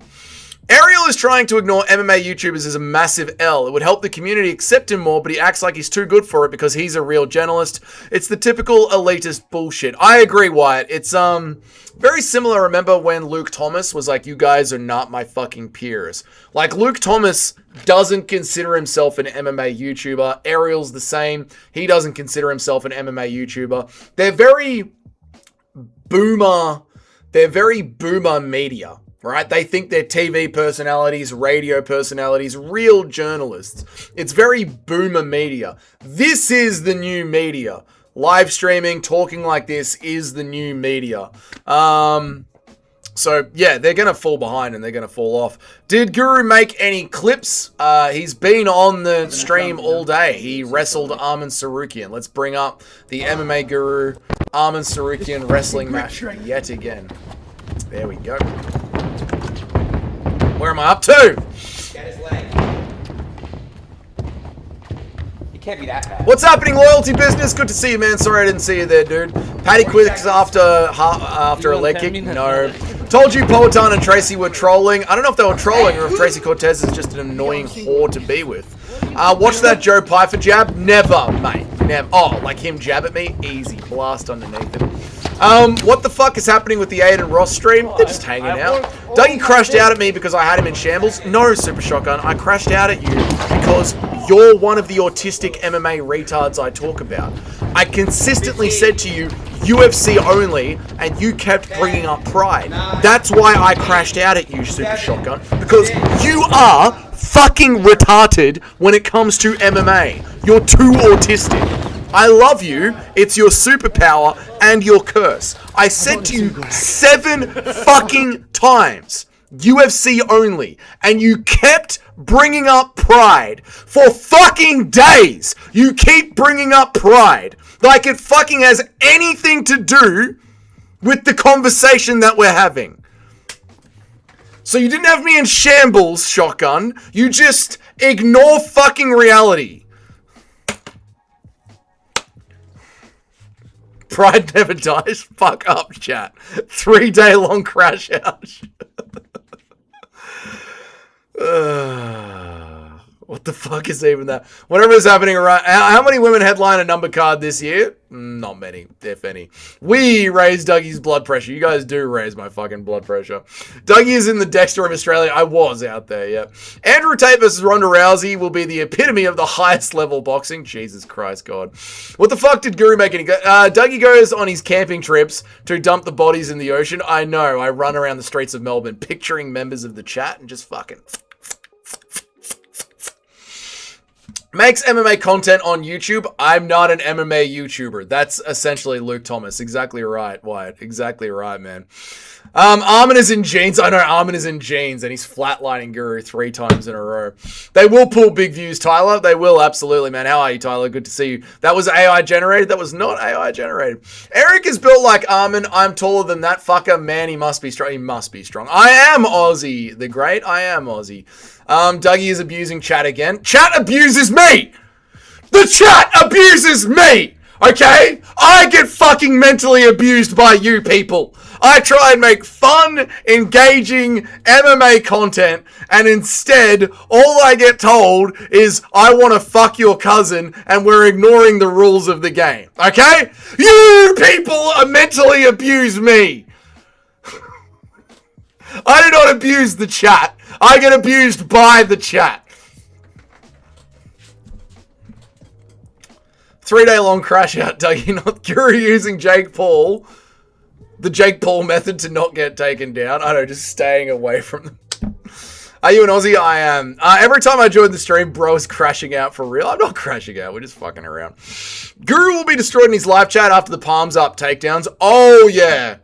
Ariel is trying to ignore MMA YouTubers as a massive L. It would help the community accept him more, but he acts like he's too good for it because he's a real journalist. It's the typical elitist bullshit. I agree, Wyatt. It's very similar. Remember when Luke Thomas was like, you guys are not my fucking peers. Like, Luke Thomas doesn't consider himself an MMA YouTuber. Ariel's the same. He doesn't consider himself an MMA YouTuber. They're very boomer media. Right? They think they're TV personalities, radio personalities, real journalists. It's very boomer media. This is the new media. Live streaming, talking like this is the new media. So, yeah, they're going to fall behind and they're going to fall off. Did Guru make any clips? He's been on the stream all day. He wrestled Armin Sarukian. Let's bring up the MMA Guru Armin Sarukian wrestling match yet again. There we go. Where am I up to? Get his leg. He can't be that bad. What's happening, loyalty business? Good to see you, man. Sorry I didn't see you there, dude. Patty quits after a leg kick. No. Told you Poetan and Treacy were trolling. I don't know if they were trolling or if Tracy Cortez is just an annoying whore to be with. Watch that Joe Pyfer jab? Never, mate. Never. Oh, like him jab at me? Easy. Blast underneath it. What the fuck is happening with the Adin Ross stream? They're just hanging out. Dougie crashed out at me because I had him in shambles. No, Super Shotgun. I crashed out at you because you're one of the autistic MMA retards I talk about. I consistently said to you, UFC only, and you kept bringing up Pride. That's why I crashed out at you, Super Shotgun, because you are fucking retarded when it comes to MMA. You're too autistic. I love you, it's your superpower and your curse. I said to you 7 fucking times, UFC only, and you kept bringing up Pride for fucking days. You keep bringing up Pride like it fucking has anything to do with the conversation that we're having. So you didn't have me in shambles, Shotgun. You just ignore fucking reality. Pride never dies. Fuck up, chat. 3-day long crash out. What the fuck is even that? Whatever is happening around. How many women headline a number card this year? Not many, if any. We raise Dougie's blood pressure. You guys do raise my fucking blood pressure. Dougie is in the Dexter of Australia. I was out there, yeah. Andrew Tate versus Ronda Rousey will be the epitome of the highest level boxing. Jesus Christ, God. What the fuck did Guru make any? Dougie goes on his camping trips to dump the bodies in the ocean. I know. I run around the streets of Melbourne picturing members of the chat and just fucking... Makes MMA content on YouTube. I'm not an MMA YouTuber. That's essentially Luke Thomas. Exactly right, Wyatt. Exactly right, man. Armin is in jeans. I know Armin is in jeans, and he's flatlining Guru 3 times in a row. They will pull big views, Tyler. They will, absolutely, man. How are you, Tyler? Good to see you. That was AI generated. That was not AI generated. Eric is built like Armin. I'm taller than that fucker. Man, he must be strong. He must be strong. I am Aussie the Great. I am Aussie. Dougie is abusing chat again. Chat abuses me! The chat abuses me! Okay? I get fucking mentally abused by you people. I try and make fun, engaging MMA content, and instead, all I get told is, I want to fuck your cousin, and we're ignoring the rules of the game. Okay? You people mentally abuse me! I do not abuse the chat. I get abused by the chat. 3-day long crash out, Dougie. Not Guru using Jake Paul. The Jake Paul method to not get taken down. I know, just staying away from them. Are you an Aussie? I am. Every time I join the stream, bro is crashing out for real. I'm not crashing out. We're just fucking around. Guru will be destroyed in his live chat after the palms up takedowns. Oh, yeah.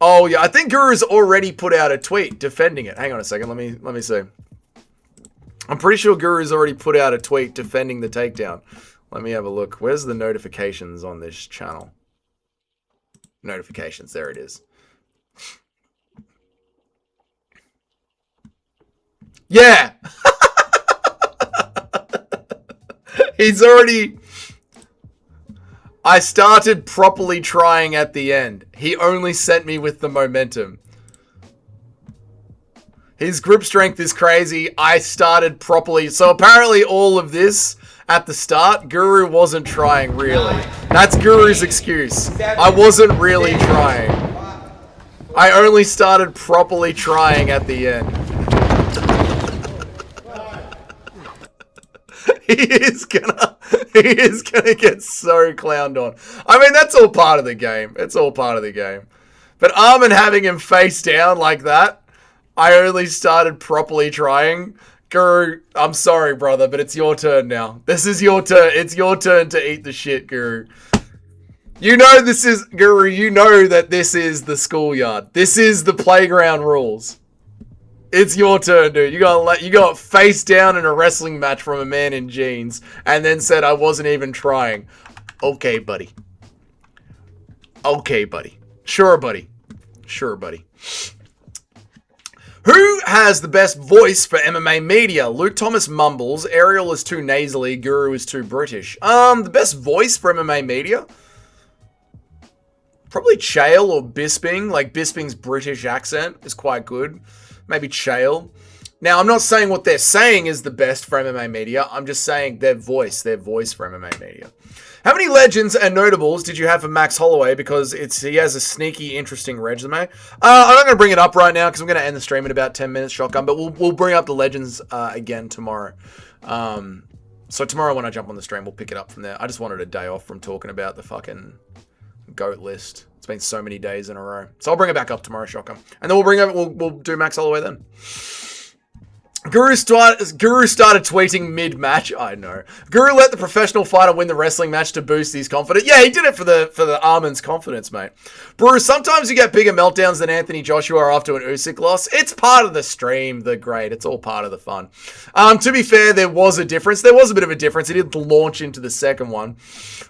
Oh, yeah. I think Guru's already put out a tweet defending it. Hang on a second. Let me see. I'm pretty sure Guru's already put out a tweet defending the takedown. Let me have a look. Where's the notifications on this channel? Notifications. There it is. Yeah. He's already... I started properly trying at the end. He only sent me with the momentum. His grip strength is crazy. I started properly. So apparently all of this at the start, Guru wasn't trying really. That's Guru's excuse. I wasn't really trying. I only started properly trying at the end. He is gonna get so clowned on. I mean, that's all part of the game. It's all part of the game. But Armin having him face down like that, I only started properly trying. Guru, I'm sorry, brother, but it's your turn now. This is your turn. It's your turn to eat the shit, Guru. You know this is, Guru, you know that this is the schoolyard. This is the playground rules. It's your turn, dude. You got face down in a wrestling match from a man in jeans and then said I wasn't even trying. Okay, buddy. Okay, buddy. Sure, buddy. Sure, buddy. Who has the best voice for MMA media? Luke Thomas mumbles. Ariel is too nasally. Guru is too British. The best voice for MMA media? Probably Chael or Bisping. Like, Bisping's British accent is quite good. Maybe Chael. Now, I'm not saying what they're saying is the best for MMA media. I'm just saying their voice for MMA media. How many legends and notables did you have for Max Holloway? Because he has a sneaky, interesting resume. I'm not going to bring it up right now because I'm going to end the stream in about 10 minutes, Shotgun. But we'll bring up the legends again tomorrow. So tomorrow when I jump on the stream, we'll pick it up from there. I just wanted a day off from talking about the fucking GOAT list. It's been so many days in a row. So I'll bring it back up tomorrow, Shotgun. And then we'll do Max Holloway then. Guru started tweeting mid-match. I know. Guru let the professional fighter win the wrestling match to boost his confidence. Yeah, he did it for the Armin's confidence, mate. Bruce, sometimes you get bigger meltdowns than Anthony Joshua after an Usyk loss. It's part of the stream, the grade. It's all part of the fun. To be fair, there was a difference. There was a bit of a difference. He did launch into the second one.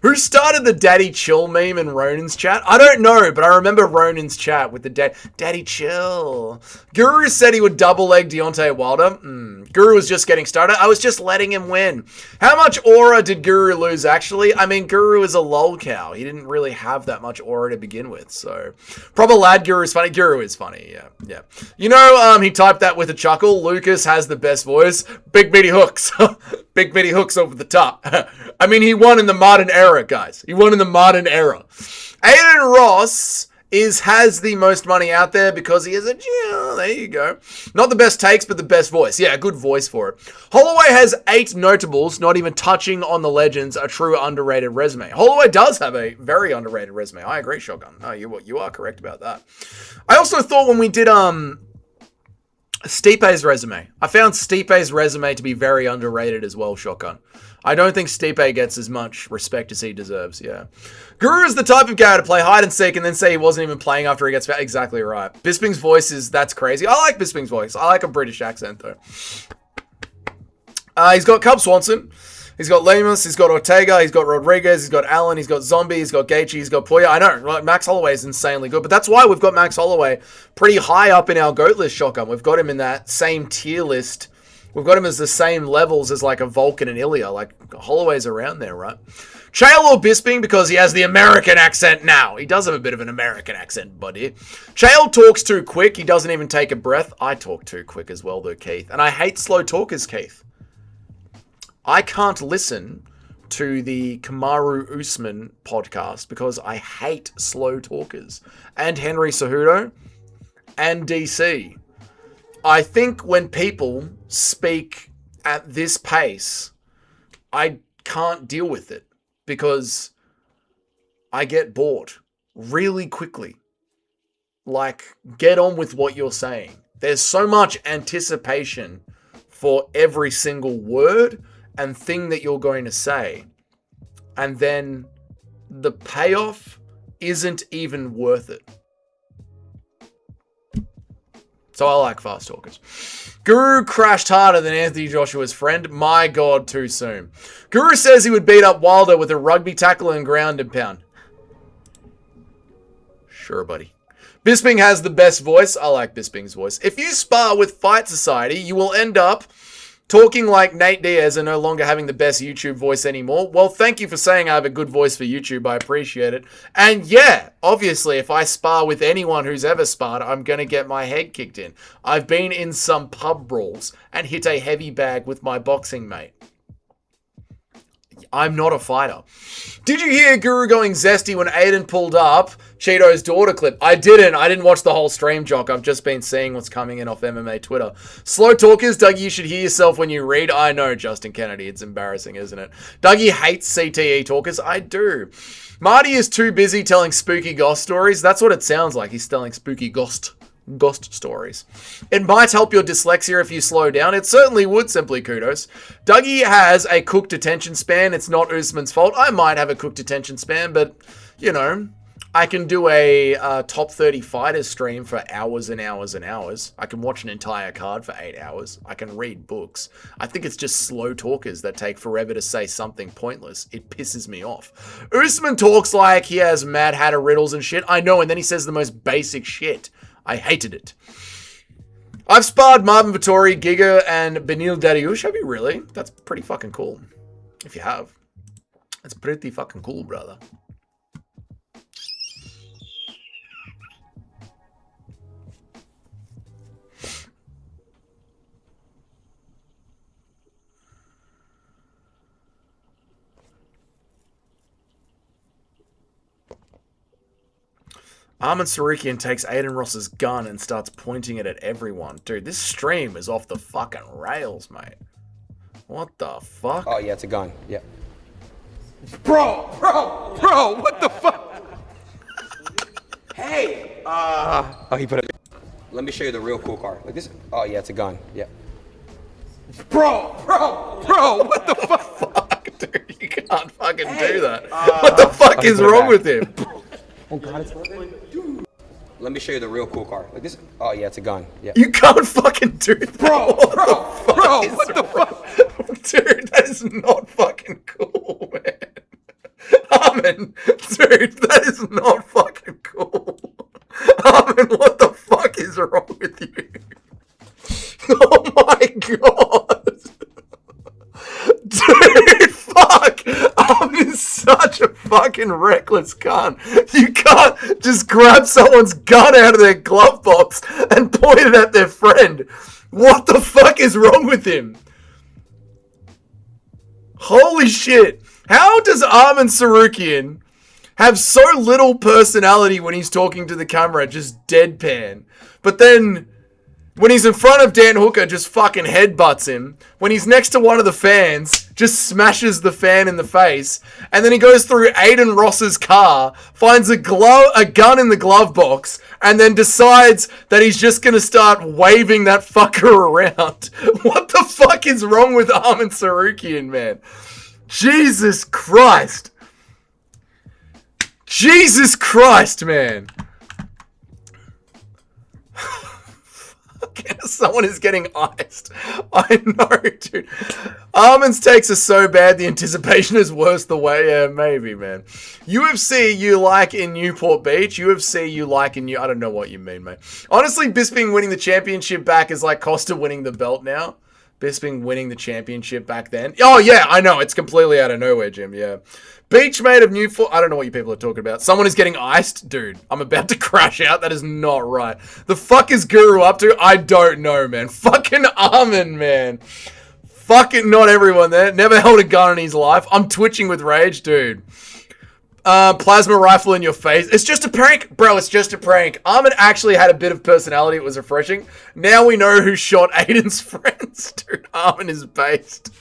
Who started the Daddy Chill meme in Ronan's chat? I don't know, but I remember Ronan's chat with the Daddy Chill. Guru said he would double leg Deontay Wilder. Guru was just getting started. I was just letting him win. How much aura did Guru lose, actually? I mean, Guru is a lolcow. He didn't really have that much aura to begin with, so... Proper lad, Guru is funny. Guru is funny, yeah. You know, he typed that with a chuckle. Lucas has the best voice. Big bitty hooks. Big bitty hooks over the top. I mean, he won in the modern era, guys. He won in the modern era. Adin Ross... has the most money out there because he is a... there you go. Not the best takes, but the best voice. Yeah, good voice for it. Holloway has 8 notables, not even touching on the legends, a true underrated resume. Holloway does have a very underrated resume. I agree, Shotgun. No, you are correct about that. I also thought when we did Stipe's resume, I found Stipe's resume to be very underrated as well, Shotgun. I don't think Stipe gets as much respect as he deserves, yeah. Guru is the type of guy to play hide and seek and then say he wasn't even playing after he gets back. Exactly right. Bisping's voice that's crazy. I like Bisping's voice. I like a British accent, though. He's got Cub Swanson. He's got Lemus. He's got Ortega. He's got Rodriguez. He's got Allen. He's got Zombie. He's got Gaethje. He's got Poya. I know, Max Holloway is insanely good, but that's why we've got Max Holloway pretty high up in our GOAT list, Shotgun. We've got him in that same tier list. We've got him as the same levels as like a Vulcan and Ilya. Like, Holloway's around there, right? Chael or Bisping because he has the American accent now. He does have a bit of an American accent, buddy. Chael talks too quick. He doesn't even take a breath. I talk too quick as well, though, Keith. And I hate slow talkers, Keith. I can't listen to the Kamaru Usman podcast because I hate slow talkers. And Henry Cejudo and DC. I think when people speak at this pace, I can't deal with it because I get bored really quickly. Like, get on with what you're saying. There's so much anticipation for every single word and thing that you're going to say. And then the payoff isn't even worth it. So I like fast talkers. Guru crashed harder than Anthony Joshua's friend. My God, too soon. Guru says he would beat up Wilder with a rugby tackle and ground and pound. Sure, buddy. Bisping has the best voice. I like Bisping's voice. If you spar with Fight Society, you will end up talking like Nate Diaz and no longer having the best YouTube voice anymore. Well, thank you for saying I have a good voice for YouTube. I appreciate it. And yeah, obviously, if I spar with anyone who's ever sparred, I'm going to get my head kicked in. I've been in some pub brawls and hit a heavy bag with my boxing mate. I'm not a fighter. Did you hear Guru going zesty when Adin pulled up Cheeto's daughter clip? I didn't watch the whole stream, Jock. I've just been seeing what's coming in off MMA Twitter. Slow talkers, Dougie, you should hear yourself when you read. I know, Justin Kennedy. It's embarrassing, isn't it? Dougie hates CTE talkers. I do. Marty is too busy telling spooky ghost stories. That's what it sounds like. He's telling spooky ghost stories. It might help your dyslexia if you slow down. It certainly would, simply kudos. Dougie has a cooked attention span. It's not Usman's fault. I might have a cooked attention span, but, you know, I can do a top 30 fighters stream for hours and hours and hours. I can watch an entire card for 8 hours. I can read books. I think it's just slow talkers that take forever to say something pointless. It pisses me off. Usman talks like he has Mad Hatter riddles and shit. I know, and then he says the most basic shit. I hated it. I've sparred Marvin Vittori, Giga, and Benil Dariush. Have you really? That's pretty fucking cool. If you have. That's pretty fucking cool, brother. Armin Sarikian takes Adin Ross's gun and starts pointing it at everyone. Dude, this stream is off the fucking rails, mate. What the fuck? Oh, yeah, it's a gun. Yeah. Bro, what the fuck? Hey! Oh, he put it. Let me show you the real cool car. Like this. Oh, yeah, it's a gun. Yeah. Bro, what the fuck? Fuck, dude, you can't fucking do that. What the fuck is wrong with him? Oh, God, it's dude. Let me show you the real cool car. Like this. Oh, yeah, it's a gun. Yeah. You can't fucking do that. Bro, What the fuck? Dude, that is not fucking cool, man. Armin, dude, that is not fucking cool. Armin, what the fuck is wrong with you? Oh my god. Dude, fuck. Armin's such a fucking reckless cunt. You can't just grab someone's gun out of their glove box and point it at their friend. What the fuck is wrong with him? Holy shit. How does Armin Sarukian have so little personality when he's talking to the camera, just deadpan? But then, when he's in front of Dan Hooker, just fucking headbutts him. When he's next to one of the fans, just smashes the fan in the face. And then he goes through Adin Ross's car, finds a gun in the glove box, and then decides that he's just gonna start waving that fucker around. What the fuck is wrong with Armin Sarukian, man? Jesus Christ. Jesus Christ, man. Someone is getting iced. I know, dude. Armin's takes are so bad, the anticipation is worse the way. Yeah, maybe, man. UFC you like in Newport Beach. UFC you like in I don't know what you mean, mate. Honestly, Bisping winning the championship back is like Costa winning the belt now. Bisping winning the championship back then. Oh, yeah, I know. It's completely out of nowhere, Jim. Yeah. Beach made of Newport. I don't know what you people are talking about. Someone is getting iced? Dude, I'm about to crash out. That is not right. The fuck is Guru up to? I don't know, man. Fucking Armin, man. Fucking not everyone there. Never held a gun in his life. I'm twitching with rage, dude. Plasma rifle in your face. It's just a prank. Bro, it's just a prank. Armin actually had a bit of personality. It was refreshing. Now we know who shot Aiden's friends. Dude, Armin is based.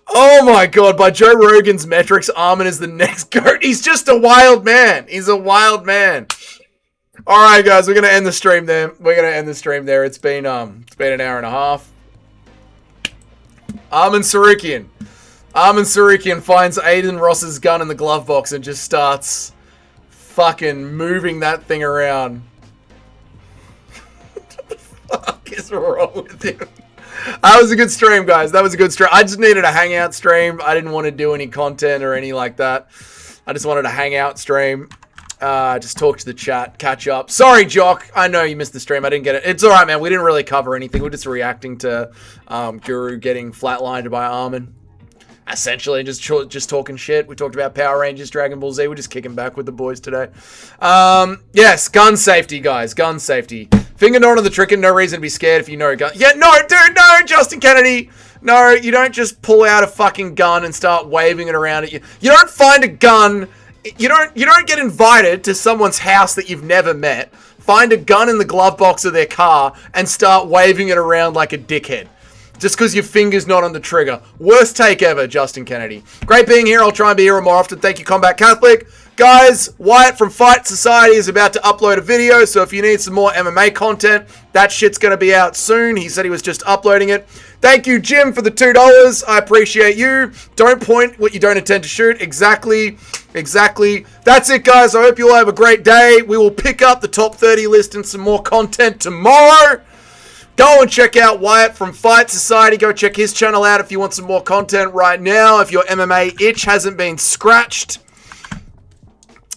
Oh my god, by Joe Rogan's metrics, Armin is the next GOAT. He's just a wild man. He's a wild man. Alright guys, we're gonna end the stream there. It's been an hour and a half. Armin Sarukian finds Adin Ross's gun in the glove box and just starts fucking moving that thing around. What the fuck is wrong with him? That was a good stream, guys. That was a good stream. I just needed a hangout stream. I didn't want to do any content or any like that. I just wanted a hangout stream. Just talk to the chat, catch up. Sorry, Jock. I know you missed the stream. I didn't get it. It's all right, man. We didn't really cover anything. We're just reacting to Guru getting flatlined by Armin. Essentially, just talking shit. We talked about Power Rangers, Dragon Ball Z. We're just kicking back with the boys today. Yes, gun safety, guys. Gun safety. Finger not on the trigger. No reason to be scared if you know a gun. Yeah, no, dude, no, Justin Kennedy. No, you don't just pull out a fucking gun and start waving it around at you. You don't find a gun. You don't get invited to someone's house that you've never met. Find a gun in the glove box of their car and start waving it around like a dickhead. Just because your finger's not on the trigger. Worst take ever, Justin Kennedy. Great being here. I'll try and be here more often. Thank you, Combat Catholic. Guys, Wyatt from Fight Society is about to upload a video, so if you need some more MMA content, that shit's going to be out soon. He said he was just uploading it. Thank you, Jim, for the $2. I appreciate you. Don't point what you don't intend to shoot. Exactly. That's it, guys. I hope you all have a great day. We will pick up the top 30 list and some more content tomorrow. Go and check out Wyatt from Fight Society. Go check his channel out if you want some more content right now, if your MMA itch hasn't been scratched.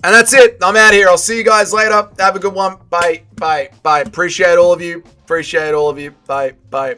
And that's it. I'm out of here. I'll see you guys later. Have a good one. Bye. Appreciate all of you. Bye.